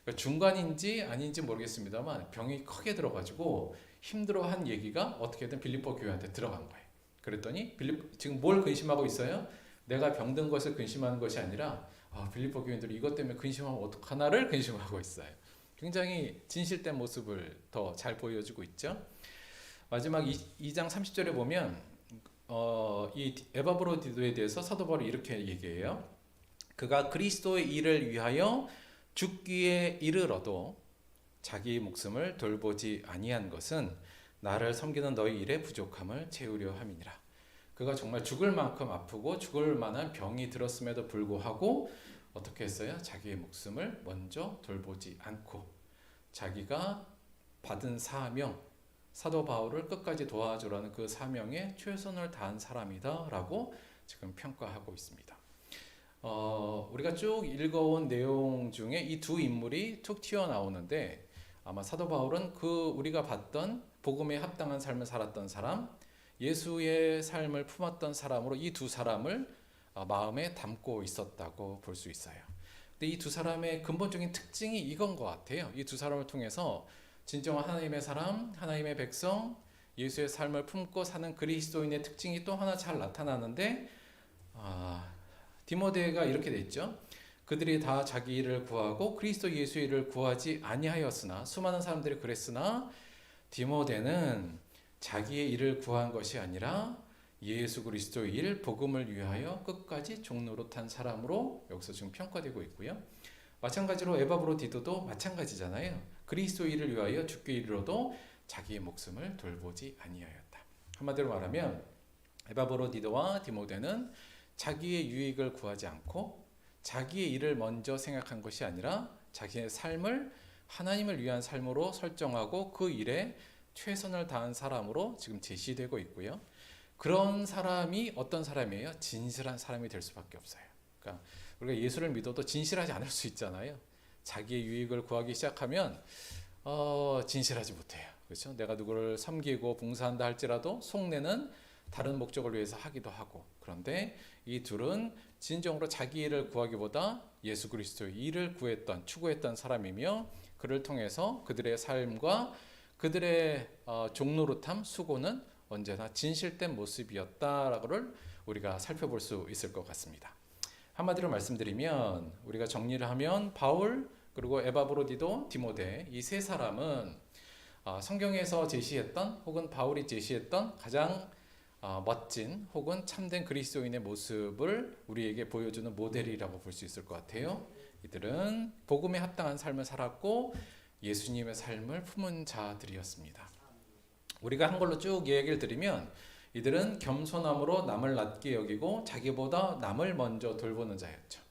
그러니까 중간인지 아닌지 모르겠습니다만 병이 크게 들어가지고 힘들어한 얘기가 어떻게든 빌립보 교회한테 들어간 거예요. 그랬더니 지금 뭘 근심하고 있어요? 내가 병든 것을 근심하는 것이 아니라 빌립보 교인들이 이것 때문에 근심하면 어떡하나를 근심하고 있어요. 굉장히 진실된 모습을 더 잘 보여주고 있죠. 마지막 2장 30절에 보면 이 에바브로디도에 대해서 사도 바울이 이렇게 얘기해요. 그가 그리스도의 일을 위하여 죽기에 이르러도 자기 목숨을 돌보지 아니한 것은 나를 섬기는 너희 일의 부족함을 채우려 함이니라. 그가 정말 죽을 만큼 아프고 죽을 만한 병이 들었음에도 불구하고 어떻게 했어요? 자기의 목숨을 먼저 돌보지 않고 자기가 받은 사명, 사도 바울을 끝까지 도와주라는 그 사명에 최선을 다한 사람이다 라고 지금 평가하고 있습니다. 우리가 쭉 읽어온 내용 중에 이 두 인물이 툭 튀어나오는데, 아마 사도 바울은 우리가 봤던 복음에 합당한 삶을 살았던 사람, 예수의 삶을 품었던 사람으로 이 두 사람을 마음에 담고 있었다고 볼 수 있어요. 근데 이 두 사람의 근본적인 특징이 이건 것 같아요. 이 두 사람을 통해서 진정한 하나님의 사람, 하나님의 백성, 예수의 삶을 품고 사는 그리스도인의 특징이 또 하나 잘 나타나는데, 디모데가 이렇게 됐죠. 그들이 다 자기 일을 구하고 그리스도 예수의 일을 구하지 아니하였으나, 수많은 사람들이 그랬으나 디모데는 자기의 일을 구한 것이 아니라 예수 그리스도의 일, 복음을 위하여 끝까지 종노릇한 사람으로 여기서 지금 평가되고 있고요. 마찬가지로 에바브로디도도 마찬가지잖아요. 그리스도의 일을 위하여 죽게 이르러도 자기의 목숨을 돌보지 아니하였다. 한마디로 말하면 에바브로디도와 디모데는 자기의 유익을 구하지 않고 자기의 일을 먼저 생각한 것이 아니라 자기의 삶을 하나님을 위한 삶으로 설정하고 그 일에 최선을 다한 사람으로 지금 제시되고 있고요. 그런 사람이 어떤 사람이에요? 진실한 사람이 될 수밖에 없어요. 그러니까 우리가 예수를 믿어도 진실하지 않을 수 있잖아요. 자기의 유익을 구하기 시작하면 진실하지 못해요. 그렇죠? 내가 누구를 섬기고 봉사한다 할지라도 속내는 다른 목적을 위해서 하기도 하고. 그런데 이 둘은 진정으로 자기 일을 구하기보다 예수 그리스도의 일을 추구했던 사람이며, 그를 통해서 그들의 삶과 그들의 종노릇함, 수고는 언제나 진실된 모습이었다라고를 우리가 살펴볼 수 있을 것 같습니다. 한마디로 말씀드리면, 우리가 정리를 하면 바울, 그리고 에바브로디도, 디모데, 이 세 사람은 성경에서 제시했던, 혹은 바울이 제시했던 가장 멋진 혹은 참된 그리스도인의 모습을 우리에게 보여주는 모델이라고 볼 수 있을 것 같아요. 이들은 복음에 합당한 삶을 살았고 예수님의 삶을 품은 자들이었습니다. 우리가 한걸로 쭉 얘기를 드리면, 이들은 겸손함으로 남을 낮게 여기고 자기보다 남을 먼저 돌보는 자였죠.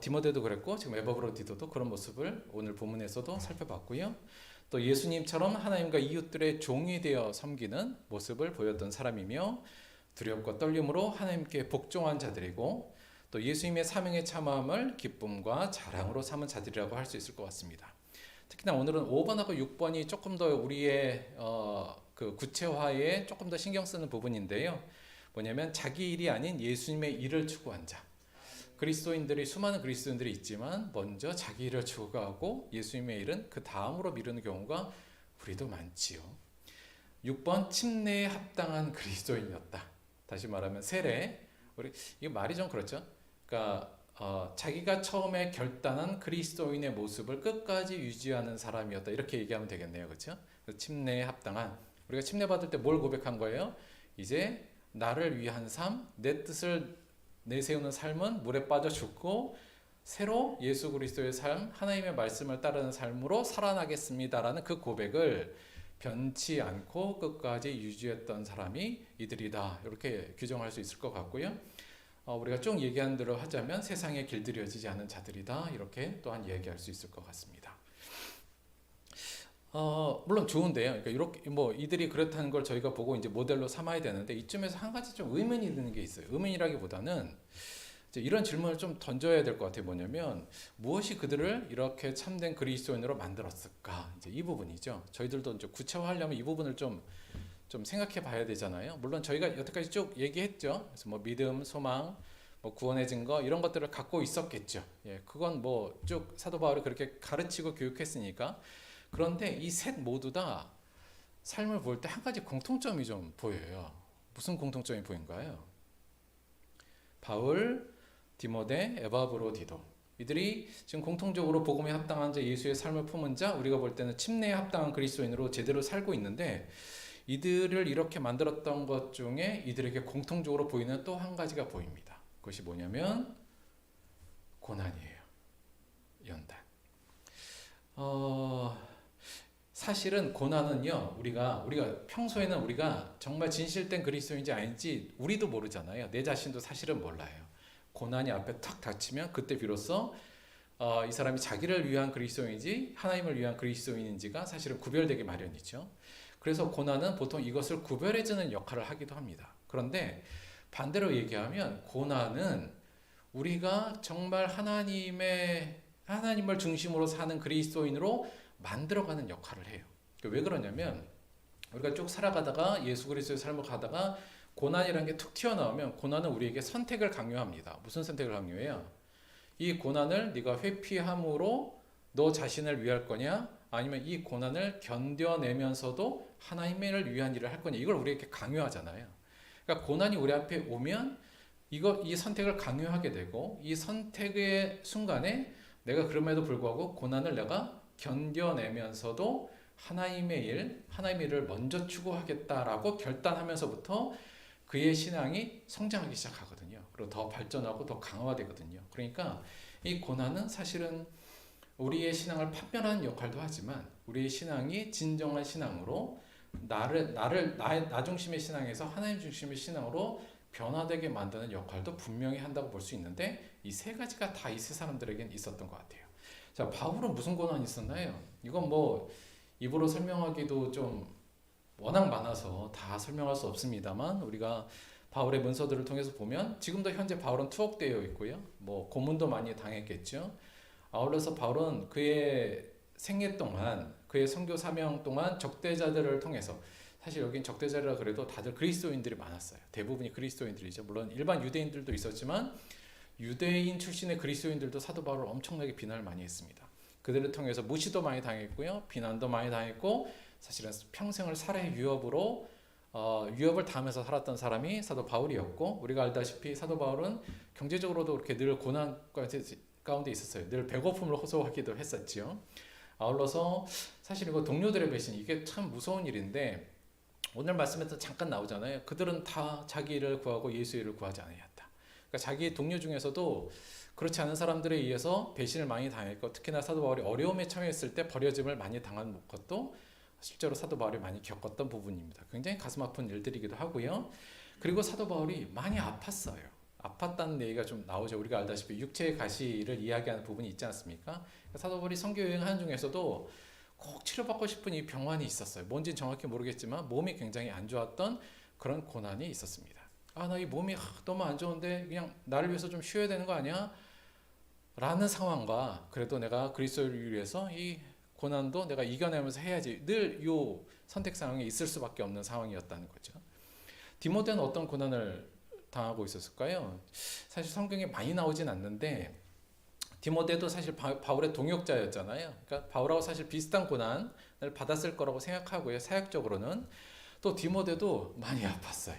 디모데도 그랬고, 지금 에바브로디도도 그런 모습을 오늘 본문에서도 살펴봤고요. 또 예수님처럼 하나님과 이웃들의 종이 되어 섬기는 모습을 보였던 사람이며, 두렵고 떨림으로 하나님께 복종한 자들이고, 또 예수님의 사명의 참함을 기쁨과 자랑으로 삼은 자들이라고 할 수 있을 것 같습니다. 특히나 오늘은 5번하고 6번이 조금 더 우리의 그 구체화에 조금 더 신경 쓰는 부분인데요. 뭐냐면 자기 일이 아닌 예수님의 일을 추구한 자. 수많은 그리스도인들이 있지만 먼저 자기 일을 추구하고 예수님의 일은 그 다음으로 미루는 경우가 우리도 많지요. 6번, 침례에 합당한 그리스도인이었다. 다시 말하면 세례. 이게 말이 좀 그렇죠. 그러니까 자기가 처음에 결단한 그리스도인의 모습을 끝까지 유지하는 사람이었다. 이렇게 얘기하면 되겠네요. 그렇죠? 침례에 합당한. 우리가 침례 받을 때 뭘 고백한 거예요? 이제 나를 위한 삶, 내 뜻을 내세우는 삶은 물에 빠져 죽고 새로 예수 그리스도의 삶, 하나님의 말씀을 따르는 삶으로 살아나겠습니다라는 그 고백을 변치 않고 끝까지 유지했던 사람이 이들이다. 이렇게 규정할 수 있을 것 같고요. 우리가 쭉 얘기한 대로 하자면 세상에 길들여지지 않은 자들이다. 이렇게 또한 얘기할 수 있을 것 같습니다. 물론 좋은데요. 그러니까 이렇게 이들이 그렇다는 걸 저희가 보고 이제 모델로 삼아야 되는데, 이쯤에서 한 가지 좀 의문이 드는 게 있어요. 의문이라기보다는 이제 이런 질문을 좀 던져야 될 것 같아요. 뭐냐면 무엇이 그들을 이렇게 참된 그리스도인으로 만들었을까? 이제 이 부분이죠. 저희들도 이제 구체화하려면 이 부분을 좀 생각해 봐야 되잖아요. 물론 저희가 여태까지 쭉 얘기했죠. 그래서 믿음, 소망, 구원의 증거 이런 것들을 갖고 있었겠죠. 예, 그건 쭉 사도 바울이 그렇게 가르치고 교육했으니까. 그런데 이 셋 모두 다 삶을 볼 때 한 가지 공통점이 좀 보여요. 무슨 공통점이 보인가요? 바울, 디모데, 에바브로디도, 이들이 지금 공통적으로 복음에 합당한 자, 예수의 삶을 품은 자, 우리가 볼 때는 침례에 합당한 그리스도인으로 제대로 살고 있는데, 이들을 이렇게 만들었던 것 중에 이들에게 공통적으로 보이는 또 한 가지가 보입니다. 그것이 뭐냐면 고난이에요. 연단. 사실은 고난은요, 우리가 평소에는 우리가 정말 진실된 그리스도인지 아닌지 우리도 모르잖아요. 내 자신도 사실은 몰라요. 고난이 앞에 탁 닥치면 그때 비로소 이 사람이 자기를 위한 그리스도인인지 하나님을 위한 그리스도인인지가 사실은 구별되기 마련이죠. 그래서 고난은 보통 이것을 구별해주는 역할을 하기도 합니다. 그런데 반대로 얘기하면 고난은 우리가 정말 하나님을 중심으로 사는 그리스도인으로 만들어가는 역할을 해요. 왜 그러냐면 우리가 쭉 살아가다가 예수 그리스도의 삶을 가다가 고난이라는 게 툭 튀어나오면, 고난은 우리에게 선택을 강요합니다. 무슨 선택을 강요해요? 이 고난을 네가 회피함으로 너 자신을 위할 거냐, 아니면 이 고난을 견뎌내면서도 하나님을 위한 일을 할 거냐, 이걸 우리에게 강요하잖아요. 그러니까 고난이 우리 앞에 오면 이 선택을 강요하게 되고, 이 선택의 순간에 내가 그럼에도 불구하고 고난을 내가 견뎌내면서도 하나님의 일을 먼저 추구하겠다라고 결단하면서부터 그의 신앙이 성장하기 시작하거든요. 그리고 더 발전하고 더 강화되거든요. 그러니까 이 고난은 사실은 우리의 신앙을 판별하는 역할도 하지만, 우리의 신앙이 진정한 신앙으로 나 중심의 신앙에서 하나님 중심의 신앙으로 변화되게 만드는 역할도 분명히 한다고 볼 수 있는데, 이 세 가지가 다 이 세 사람들에겐 있었던 것 같아요. 자, 바울은 무슨 고난이 있었나요? 이건 입으로 설명하기도 좀 워낙 많아서 다 설명할 수 없습니다만, 우리가 바울의 문서들을 통해서 보면 지금도 현재 바울은 투옥되어 있고요. 뭐 고문도 많이 당했겠죠. 아울러서 바울은 그의 생애 동안 그의 선교 사명 동안 적대자들을 통해서 사실 여긴 적대자라 그래도 다들 그리스도인들이 많았어요. 대부분이 그리스도인들이죠. 물론 일반 유대인들도 있었지만 유대인 출신의 그리스도인들도 사도 바울을 엄청나게 비난을 많이 했습니다. 그들을 통해서 무시도 많이 당했고요. 비난도 많이 당했고 사실은 평생을 살해 유업으로 유업을 당하면서 살았던 사람이 사도 바울이었고 우리가 알다시피 사도 바울은 경제적으로도 그렇게 늘 고난 가운데 있었어요. 늘 배고픔을 호소하기도 했었지요. 아울러서 사실 이거 동료들의 배신 이게 참 무서운 일인데 오늘 말씀에서 잠깐 나오잖아요. 그들은 다 자기 일을 구하고 예수의 일을 구하지 아니하였다. 그러니까 자기 동료 중에서도 그렇지 않은 사람들에 의해서 배신을 많이 당했고 특히나 사도 바울이 어려움에 처했을 때 버려짐을 많이 당한 것도 실제로 사도 바울이 많이 겪었던 부분입니다. 굉장히 가슴 아픈 일들이기도 하고요. 그리고 사도 바울이 많이 아팠어요. 아팠다는 얘기가 좀 나오죠. 우리가 알다시피 육체의 가시를 이야기하는 부분이 있지 않습니까? 사도 바울이 선교 여행하는 중에서도 꼭 치료받고 싶은 이 병환이 있었어요. 뭔지는 정확히 모르겠지만 몸이 굉장히 안 좋았던 그런 고난이 있었습니다. 나 이 몸이 너무 안 좋은데 그냥 나를 위해서 좀 쉬어야 되는 거 아니야? 라는 상황과 그래도 내가 그리스도를 위해서 이 고난도 내가 이겨내면서 해야지 늘 이 선택 상황에 있을 수밖에 없는 상황이었다는 거죠. 디모데는 어떤 고난을 당하고 있었을까요? 사실 성경에 많이 나오진 않는데 디모데도 사실 바울의 동역자였잖아요. 그러니까 바울하고 사실 비슷한 고난을 받았을 거라고 생각하고요. 사역적으로는 또 디모데도 많이 아팠어요.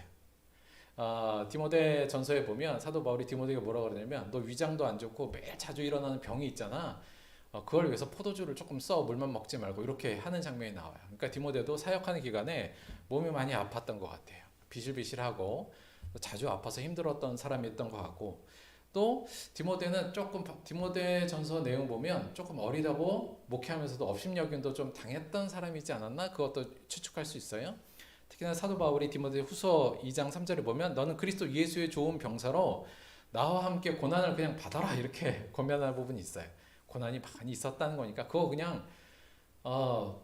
디모데 전서에 보면 사도 바울이 디모데에게 뭐라고 그러냐면 너 위장도 안 좋고 매일 자주 일어나는 병이 있잖아. 그걸 위해서 포도주를 조금 써 물만 먹지 말고 이렇게 하는 장면이 나와요. 그러니까 디모데도 사역하는 기간에 몸이 많이 아팠던 것 같아요. 비실비실하고 자주 아파서 힘들었던 사람이었던 것 같고 또 디모데는 조금 디모데 전서 내용 보면 조금 어리다고 목회하면서도 업신여김도 좀 당했던 사람이지 않았나 그것도 추측할 수 있어요. 특히나 사도 바울이 디모데 후서 2장 3절에 보면 너는 그리스도 예수의 좋은 병사로 나와 함께 고난을 그냥 받아라 이렇게 권면하는 부분이 있어요. 고난이 많이 있었다는 거니까 그거 그냥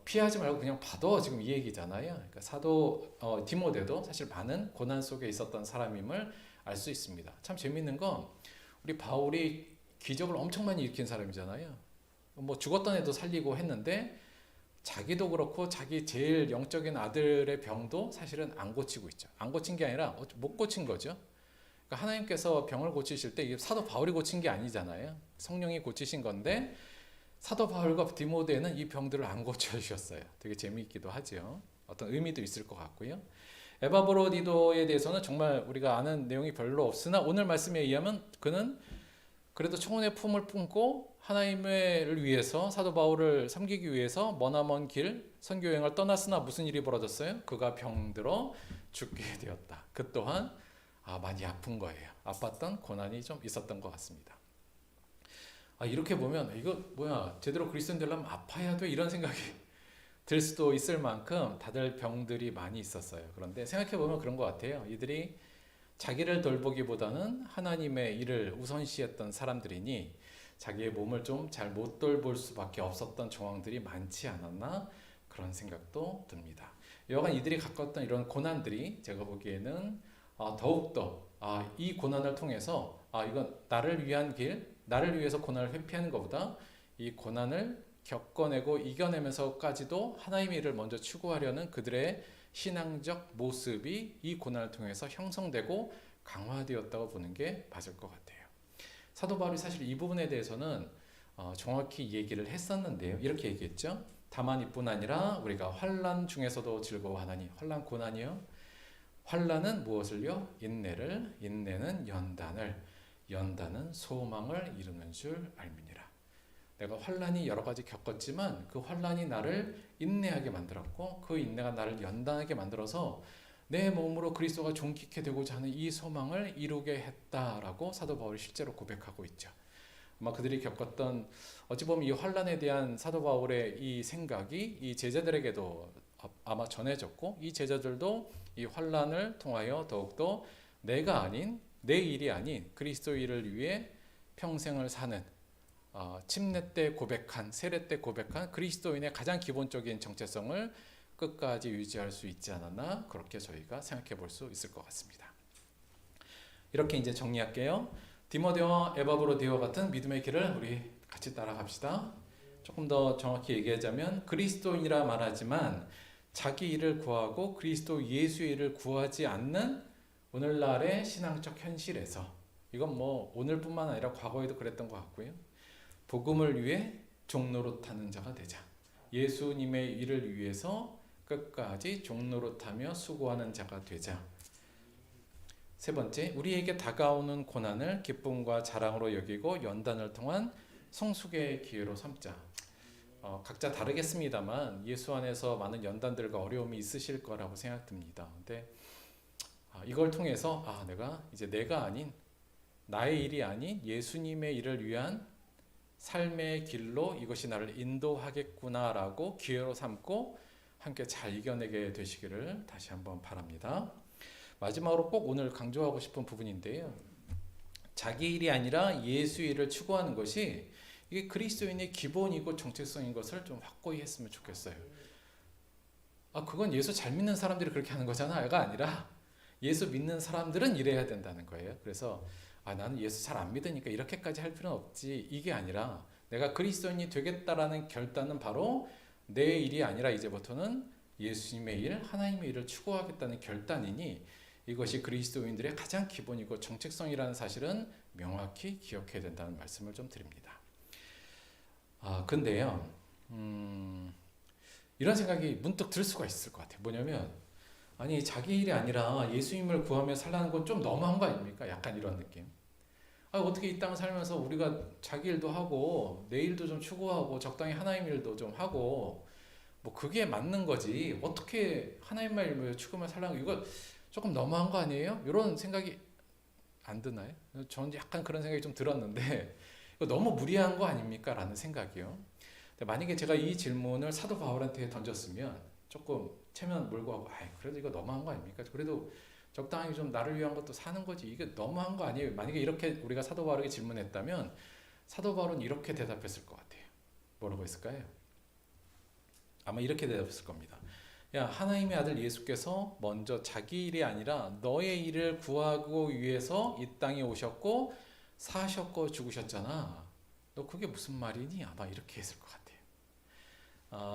피하지 말고 그냥 받아 지금 이 얘기잖아요. 그러니까 사도 디모데도 사실 많은 고난 속에 있었던 사람임을 알 수 있습니다. 참 재밌는 건 우리 바울이 기적을 엄청 많이 일으킨 사람이잖아요. 뭐 죽었던 애도 살리고 했는데 자기도 그렇고 자기 제일 영적인 아들의 병도 사실은 안 고치고 있죠. 안 고친 게 아니라 못 고친 거죠. 그러니까 하나님께서 병을 고치실 때 이게 사도 바울이 고친 게 아니잖아요. 성령이 고치신 건데 사도 바울과 디모데는 이 병들을 안 고쳐주셨어요. 되게 재미있기도 하죠. 어떤 의미도 있을 것 같고요. 에바브로디도에 대해서는 정말 우리가 아는 내용이 별로 없으나 오늘 말씀에 의하면 그는 그래도 청혼의 품을 품고 하나님을 위해서 사도 바울을 섬기기 위해서 머나먼 길 선교여행을 떠났으나 무슨 일이 벌어졌어요? 그가 병들어 죽게 되었다. 그 또한 많이 아픈 거예요. 아팠던 고난이 좀 있었던 것 같습니다. 이렇게 보면 이거 뭐야 제대로 그리스도인 되려면 아파야 돼 이런 생각이 들 수도 있을 만큼 다들 병들이 많이 있었어요. 그런데 생각해보면 그런 것 같아요. 이들이 자기를 돌보기보다는 하나님의 일을 우선시했던 사람들이니 자기의 몸을 좀 잘 못 돌볼 수밖에 없었던 정황들이 많지 않았나 그런 생각도 듭니다. 여간 이들이 겪었던 이런 고난들이 제가 보기에는 더욱더 이 고난을 통해서 이건 나를 위한 길, 나를 위해서 고난을 회피하는 것보다 이 고난을 겪어내고 이겨내면서까지도 하나님의 일을 먼저 추구하려는 그들의 신앙적 모습이 이 고난을 통해서 형성되고 강화되었다고 보는 게 맞을 것 같아요. 사도 바울이 사실 이 부분에 대해서는 정확히 얘기를 했었는데요. 이렇게 얘기했죠. 다만 이뿐 아니라 우리가 환난 중에서도 즐거워하나니 환난 고난이요. 환난은 무엇을요? 인내를, 인내는 연단을, 연단은 소망을 이루는 줄 알미니라. 내가 환난이 여러 가지 겪었지만 그 환난이 나를 인내하게 만들었고 그 인내가 나를 연단하게 만들어서 내 몸으로 그리스도가 존귀케 되고자 하는 이 소망을 이루게 했다라고 사도 바울이 실제로 고백하고 있죠. 아마 그들이 겪었던 어찌 보면 이 환난에 대한 사도 바울의 이 생각이 이 제자들에게도 아마 전해졌고 이 제자들도 이 환난을 통하여 더욱더 내가 아닌 내 일이 아닌 그리스도 일을 위해 평생을 사는 침례 때 고백한 세례 때 고백한 그리스도인의 가장 기본적인 정체성을 끝까지 유지할 수 있지 않았나 그렇게 저희가 생각해 볼 수 있을 것 같습니다. 이렇게 이제 정리할게요. 디모데와 에바브로디와 같은 믿음의 길을 우리 같이 따라갑시다. 조금 더 정확히 얘기하자면 그리스도인이라 말하지만 자기 일을 구하고 그리스도 예수의 일을 구하지 않는 오늘날의 신앙적 현실에서, 이건 뭐 오늘뿐만 아니라 과거에도 그랬던 것 같고요. 복음을 위해 종노릇하는 자가 되자. 예수님의 일을 위해서 끝까지 종노릇하며 수고하는 자가 되자. 세 번째, 우리에게 다가오는 고난을 기쁨과 자랑으로 여기고 연단을 통한 성숙의 기회로 삼자. 각자 다르겠습니다만 예수 안에서 많은 연단들과 어려움이 있으실 거라고 생각됩니다. 근데 이걸 통해서 내가 아닌, 나의 일이 아닌 예수님의 일을 위한 삶의 길로 이것이 나를 인도하겠구나라고 기회로 삼고 함께 잘 이겨내게 되시기를 다시 한번 바랍니다. 마지막으로 꼭 오늘 강조하고 싶은 부분인데요. 자기 일이 아니라 예수 일을 추구하는 것이 이게 그리스도인의 기본이고 정체성인 것을 좀 확고히 했으면 좋겠어요. 그건 예수 잘 믿는 사람들이 그렇게 하는 거잖아요가 아니라 예수 믿는 사람들은 이래야 된다는 거예요. 그래서 나는 예수 잘 안 믿으니까 이렇게까지 할 필요는 없지, 이게 아니라 내가 그리스도인이 되겠다라는 결단은 바로 내 일이 아니라 이제부터는 예수님의 일, 하나님의 일을 추구하겠다는 결단이니 이것이 그리스도인들의 가장 기본이고 정체성이라는 사실은 명확히 기억해야 된다는 말씀을 좀 드립니다. 근데요, 이런 생각이 문득 들 수가 있을 것 같아요. 뭐냐면, 아니 자기 일이 아니라 예수님을 구하며 살라는 건 좀 너무한 거 아닙니까? 약간 이런 느낌. 어떻게 이 땅 살면서 우리가 자기 일도 하고 내 일도 좀 추구하고 적당히 하나님 일도 좀 하고 뭐 그게 맞는 거지, 어떻게 하나님만 일을 추구하며 살라는 거, 이거 조금 너무한 거 아니에요? 이런 생각이 안 드나요? 저는 약간 그런 생각이 좀 들었는데 이거 너무 무리한 거 아닙니까? 라는 생각이요. 만약에 제가 이 질문을 사도 바울한테 던졌으면 조금 체면 몰고 하고 그래도 이거 너무한 거 아닙니까? 그래도 적당히 좀 나를 위한 것도 사는 거지, 이게 너무한 거 아니에요? 만약에 이렇게 우리가 사도 바울에게 질문했다면 사도 바울은 이렇게 대답했을 것 같아요. 뭐라고 했을까요? 아마 이렇게 대답했을 겁니다. 하나님의 아들 예수께서 먼저 자기 일이 아니라 너의 일을 구하고 위해서 이 땅에 오셨고 사셨고 죽으셨잖아. 너 그게 무슨 말이니? 아마 이렇게 했을 것 같아요.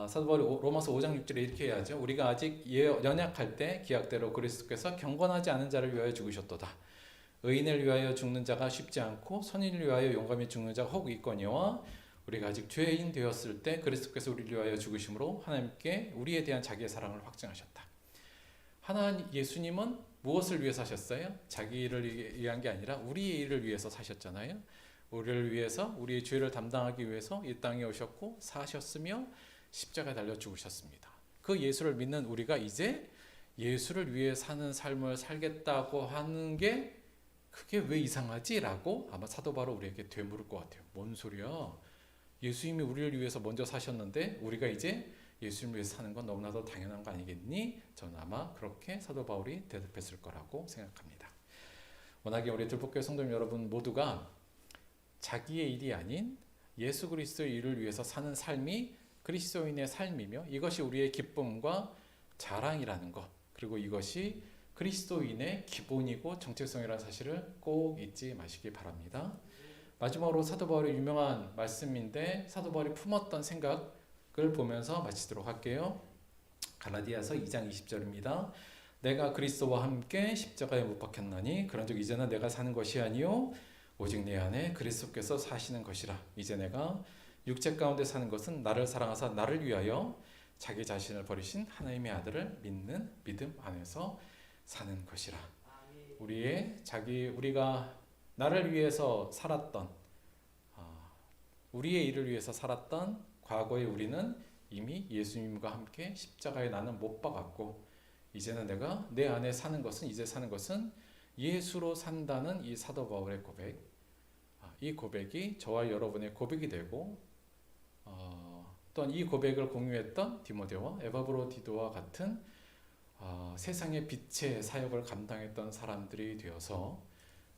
사도 바울이 로마서 5장 6절에 이렇게 해야죠. 우리가 아직 연약할 때 기약대로 그리스도께서 경건하지 않은 자를 위하여 죽으셨도다. 의인을 위하여 죽는 자가 쉽지 않고 선인을 위하여 용감히 죽는 자가 혹 있거니와 우리가 아직 죄인 되었을 때 그리스도께서 우리를 위하여 죽으심으로 하나님께 우리에 대한 자기의 사랑을 확증하셨다. 예수님은 무엇을 위해서 사셨어요? 자기 일을 위한 게 아니라 우리의 일을 위해서 사셨잖아요. 우리를 위해서, 우리의 죄를 담당하기 위해서 이 땅에 오셨고 사셨으며 십자가에 달려 죽으셨습니다. 그 예수를 믿는 우리가 이제 예수를 위해 사는 삶을 살겠다고 하는 게 그게 왜 이상하지? 라고 아마 사도 바울이 우리에게 되물을 것 같아요. 뭔 소리야? 예수님이 우리를 위해서 먼저 사셨는데 우리가 이제 예수님을 위해서 사는 건 너무나도 당연한 거 아니겠니? 저는 아마 그렇게 사도 바울이 대답했을 거라고 생각합니다. 워낙에 우리 들복교회 성도님 여러분 모두가 자기의 일이 아닌 예수 그리스도의 일을 위해서 사는 삶이 그리스도인의 삶이며 이것이 우리의 기쁨과 자랑이라는 것, 그리고 이것이 그리스도인의 기본이고 정체성이라는 사실을 꼭 잊지 마시기 바랍니다. 마지막으로 사도 바울의 유명한 말씀인데 사도 바울이 품었던 생각을 보면서 마치도록 할게요. 갈라디아서 2장 20절입니다. 내가 그리스도와 함께 십자가에 못 박혔나니 그런즉 이제는 내가 사는 것이 아니요 오직 내 안에 그리스도께서 사시는 것이라. 이제 내가 육체 가운데 사는 것은 나를 사랑하사 나를 위하여 자기 자신을 버리신 하나님의 아들을 믿는 믿음 안에서 사는 것이라. 우리가 나를 위해서 살았던, 우리의 일을 위해서 살았던 과거의 우리는 이미 예수님과 함께 십자가에 나는 못 박았고 이제는 내가 내 안에 사는 것은 예수로 산다는 이 사도 바울의 고백, 이 고백이 저와 여러분의 고백이 되고 또한 이 고백을 공유했던 디모데와 에바브로디도와 같은 세상의 빛의 사역을 감당했던 사람들이 되어서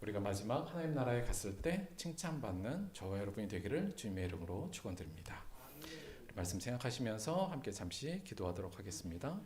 우리가 마지막 하나님 나라에 갔을 때 칭찬받는 저와 여러분이 되기를 주님의 이름으로 축원드립니다. 말씀 생각하시면서 함께 잠시 기도하도록 하겠습니다.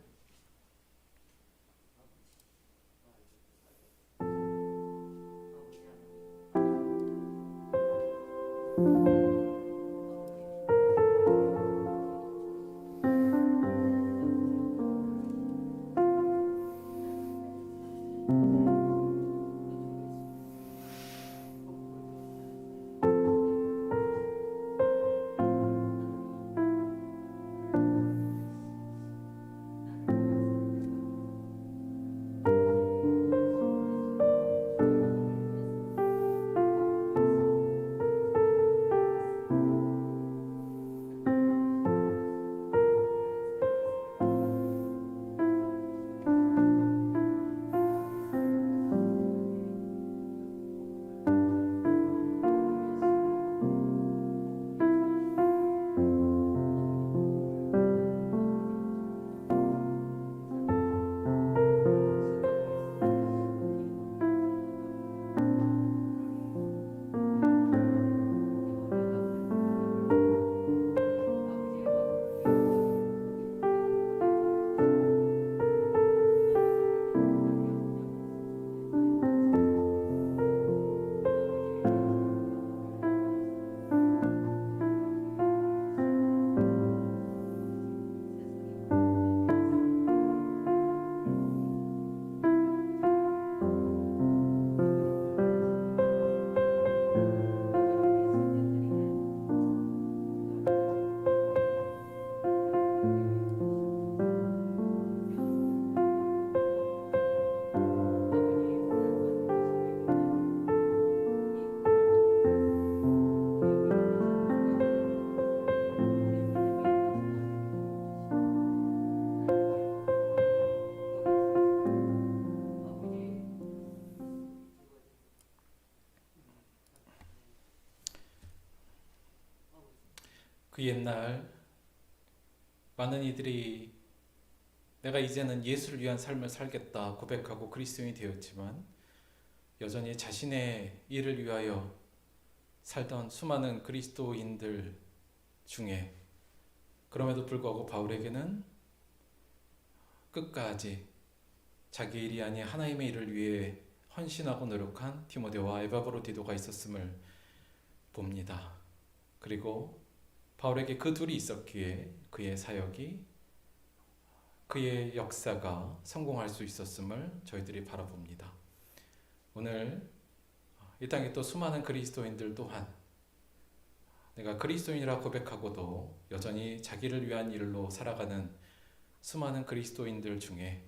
그 옛날 많은 이들이 내가 이제는 예수를 위한 삶을 살겠다 고백하고 그리스도인이 되었지만 여전히 자신의 일을 위하여 살던 수많은 그리스도인들 중에 그럼에도 불구하고 바울에게는 끝까지 자기 일이 아닌 하나님의 일을 위해 헌신하고 노력한 디모데와 에바브로디도가 있었음을 봅니다. 그리고 바울에게 그 둘이 있었기에 그의 사역이, 그의 역사가 성공할 수 있었음을 저희들이 바라봅니다. 오늘 이 땅에 또 수많은 그리스도인들 또한 내가 그리스도인이라 고백하고도 여전히 자기를 위한 일로 살아가는 수많은 그리스도인들 중에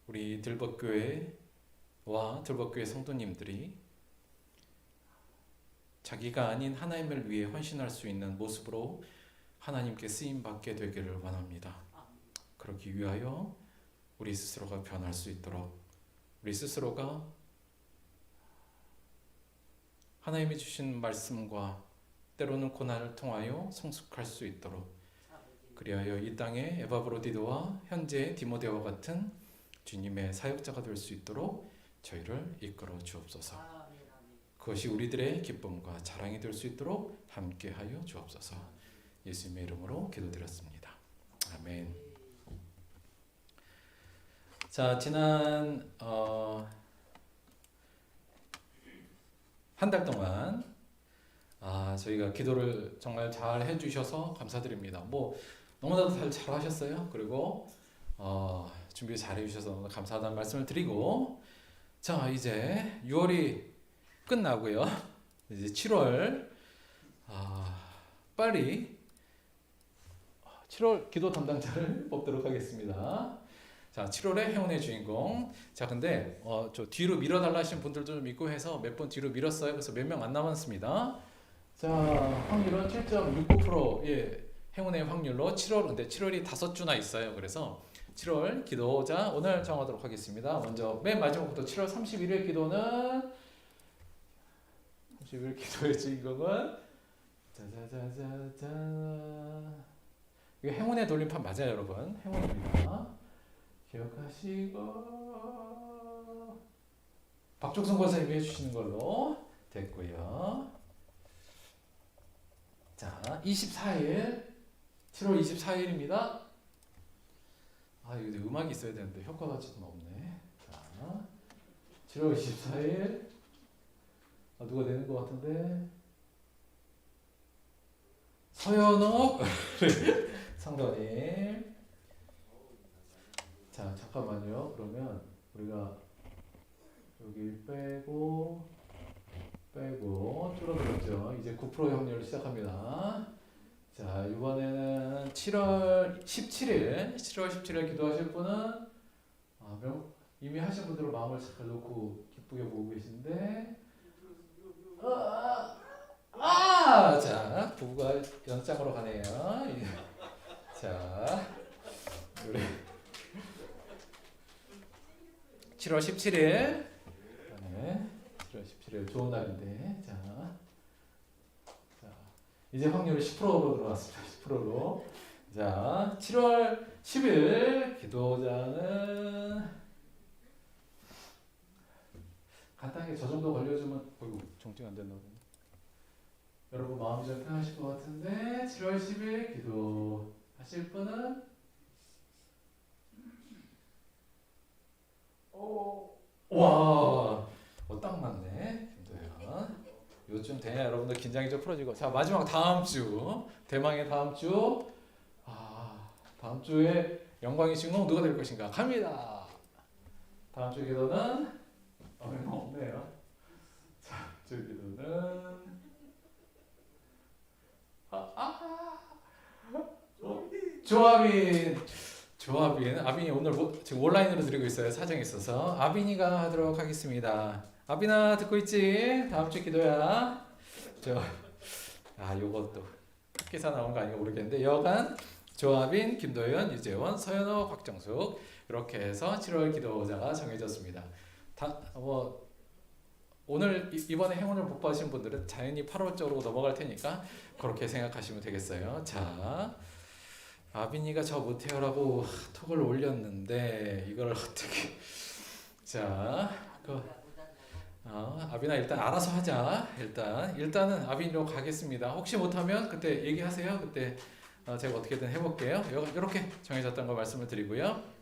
우리 들벗교회와 들벗교회 성도님들이 자기가 아닌 하나님을 위해 헌신할 수 있는 모습으로 하나님께 쓰임받게 되기를 원합니다. 그러기 위하여 우리 스스로가 변할 수 있도록, 우리 스스로가 하나님이 주신 말씀과 때로는 고난을 통하여 성숙할 수 있도록, 그리하여 이 땅에 에바브로디도와 현재 디모데와 같은 주님의 사역자가 될 수 있도록 저희를 이끌어 주옵소서. 그것이 우리들의 기쁨과 자랑이 될 수 있도록 함께하여 주옵소서. 예수님의 이름으로 기도드렸습니다. 아멘. 자, 지난 한 달 동안 저희가 기도를 정말 잘 해주셔서 감사드립니다. 뭐 너무나도 잘 하셨어요. 그리고 준비 잘 해주셔서 감사하다는 말씀을 드리고, 자 이제 6월이 끝나고요. 이제 7월 빨리 7월 기도 담당자를 뽑도록 하겠습니다. 자, 7월의 행운의 주인공. 자, 근데 저 뒤로 밀어달라 하신 분들도 좀 있고 해서 몇 번 뒤로 밀었어요. 그래서 몇 명 안 남았습니다. 자, 확률은 7.69%. 예, 행운의 확률로 7월, 근데 7월이 5주나 있어요. 그래서 7월 기도자 오늘 정하도록 하겠습니다. 먼저 맨 마지막부터 7월 31일 기도는 31일 기도의 주인공은 짜자자자자. 이거 행운의 돌림판 맞아요, 여러분. 행운입니다. 기억하시고 박종성 권사님이 해주시는 걸로 됐고요. 자, 24일 7월 24일입니다. 이거 음악이 있어야 되는데 효과가 좀 없네. 자, 7월 24일 누가 내는 것 같은데 서현옥 상도님. 자, 잠깐만요. 그러면 우리가 여기 빼고 줄어들었죠. 이제 9% 확률로 시작합니다. 자, 이번에는 7월 17일 기도하실 분은 이미 하신 분들은 마음을 잘 놓고 기쁘게 보고 계신데 자, 부부가 연장으로 가네요. 자, 우리 7월 17일. 네, 7월 17일 좋은 날인데. 자, 이제 확률이 10%로 들어왔습니다. 10%로. 자, 7월 10일 기도자는 간단하게 저 정도 걸려주면, 정증 안 됐나 보네. 여러분 마음이 좀 편하실 것 같은데, 7월 10일 기도 하실 분은 와, 딱 맞네. 김도현. 요즘 되냐 여러분들 긴장이 좀 풀어지고. 자, 마지막 다음 주 대망의 다음 주. 다음 주에 영광의 주인공 누가 될 것인가 갑니다. 다음 주 기도는 얼마 없네요. 자, 주 기도는 조아빈, 아빈이 오늘 지금 온라인으로 드리고 있어요. 사정이 있어서 아빈이가 하도록 하겠습니다. 아빈아 듣고 있지? 다음 주 기도야. 요것도 기사 나온 거 아닌가 모르겠는데 여간 조아빈, 김도현, 유재원, 서현호, 박정숙 이렇게 해서 7월 기도자가 정해졌습니다. 오늘 이번에 행운을 못 받으신 분들은 자연히 8월 쪽으로 넘어갈 테니까 그렇게 생각하시면 되겠어요. 자, 아빈이가 저 못해요라고 톡을 올렸는데 이걸 어떻게 자, 아빈아 일단 알아서 하자. 일단은 아빈이로 가겠습니다. 혹시 못하면 그때 얘기하세요. 그때 제가 어떻게든 해볼게요. 이렇게 정해졌던 거 말씀을 드리고요.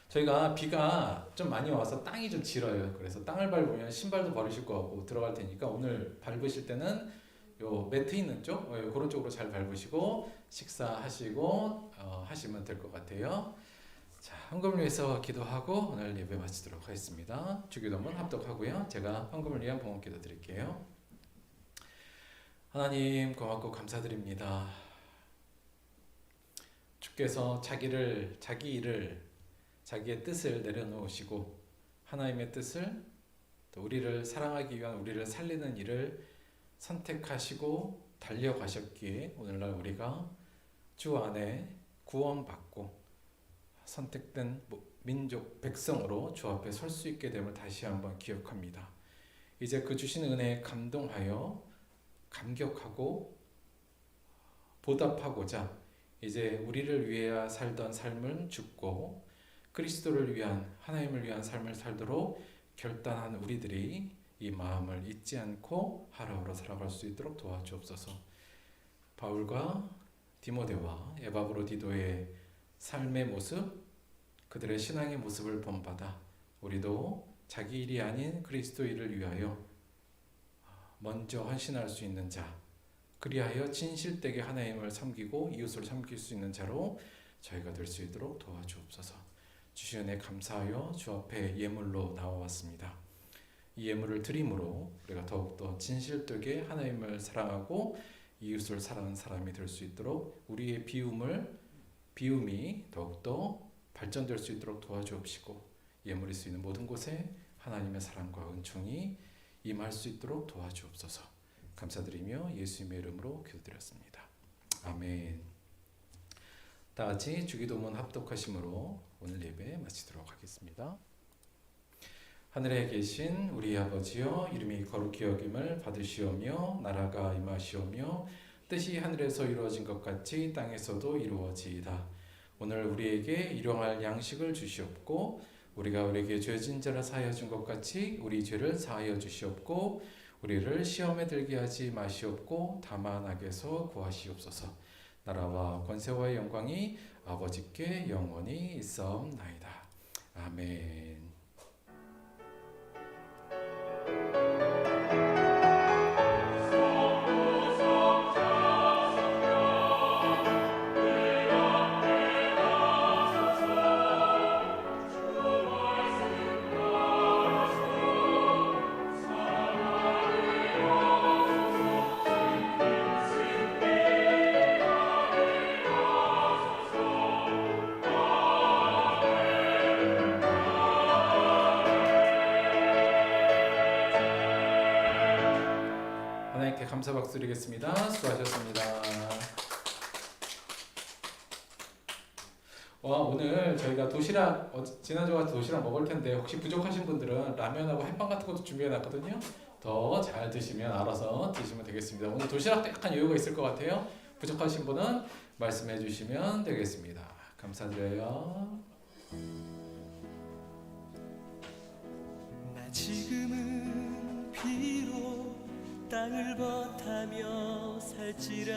저희가 비가 좀 많이 와서 땅이 좀 질어요. 그래서 땅을 밟으면 신발도 버리실 거 같고 들어갈 테니까 오늘 밟으실 때는 요 매트 있는 쪽, 그런 쪽으로 잘 밟으시고 식사하시고 하시면 될 것 같아요. 자, 헌금을 위해서 기도하고 오늘 예배 마치도록 하겠습니다. 주기도문 합독하고요. 제가 헌금을 위한 봉헌기도 드릴게요. 하나님 고맙고 감사드립니다. 주께서 자기 일을 자기의 뜻을 내려놓으시고 하나님의 뜻을 또 우리를 사랑하기 위한 우리를 살리는 일을 선택하시고 달려가셨기에 오늘날 우리가 주 안에 구원받고 선택된 민족 백성으로 주 앞에 설 수 있게 됨을 다시 한번 기억합니다. 이제 그 주신 은혜에 감동하여 감격하고 보답하고자 이제 우리를 위해 살던 삶을 죽고 그리스도를 위한 하나님을 위한 삶을 살도록 결단한 우리들이 이 마음을 잊지 않고 하루하루 살아갈 수 있도록 도와주옵소서. 바울과 디모데와 에바브로디도의 삶의 모습, 그들의 신앙의 모습을 본받아 우리도 자기 일이 아닌 그리스도 일을 위하여 먼저 헌신할 수 있는 자, 그리하여 진실되게 하나님을 섬기고 이웃을 섬길 수 있는 자로 저희가 될 수 있도록 도와주옵소서. 주신 은혜 감사하여 주 앞에 예물로 나와왔습니다. 이 예물을 드림으로 우리가 더욱더 진실되게 하나님을 사랑하고 이웃을 사랑하는 사람이 될 수 있도록 우리의 비움이 더욱더 발전될 수 있도록 도와주옵시고 예물일 수 있는 모든 곳에 하나님의 사랑과 은총이 임할 수 있도록 도와주옵소서. 감사드리며 예수님의 이름으로 기도드렸습니다. 아멘. 다 같이 주기도문 합독하심으로 오늘 예배 마치도록 하겠습니다. 하늘에 계신 우리 아버지여, 이름이 거룩히 여김을 받으시오며 나라가 임하시오며 뜻이 하늘에서 이루어진 것 같이 땅에서도 이루어지이다. 오늘 우리에게 일용할 양식을 주시옵고 우리가 우리에게 죄진 자를 사하여 준 것 같이 우리 죄를 사하여 주시옵고 우리를 시험에 들게 하지 마시옵고 다만 악에서 구하시옵소서. 나라와 권세와 영광이 아버지께 영원히 있사옵나이다. 아멘. 하나님께 감사 박수 드리겠습니다. 수고하셨습니다. 오늘 저희가 도시락 지난주 같은 도시락 먹을 텐데 혹시 부족하신 분들은 라면하고 햇반 같은 것도 준비해 놨거든요. 더 잘 드시면 알아서 드시면 되겠습니다. 오늘 도시락도 약간 여유가 있을 것 같아요. 부족하신 분은 말씀해 주시면 되겠습니다. 감사드려요. 나 지금은 비록 땅을 버타며 살지라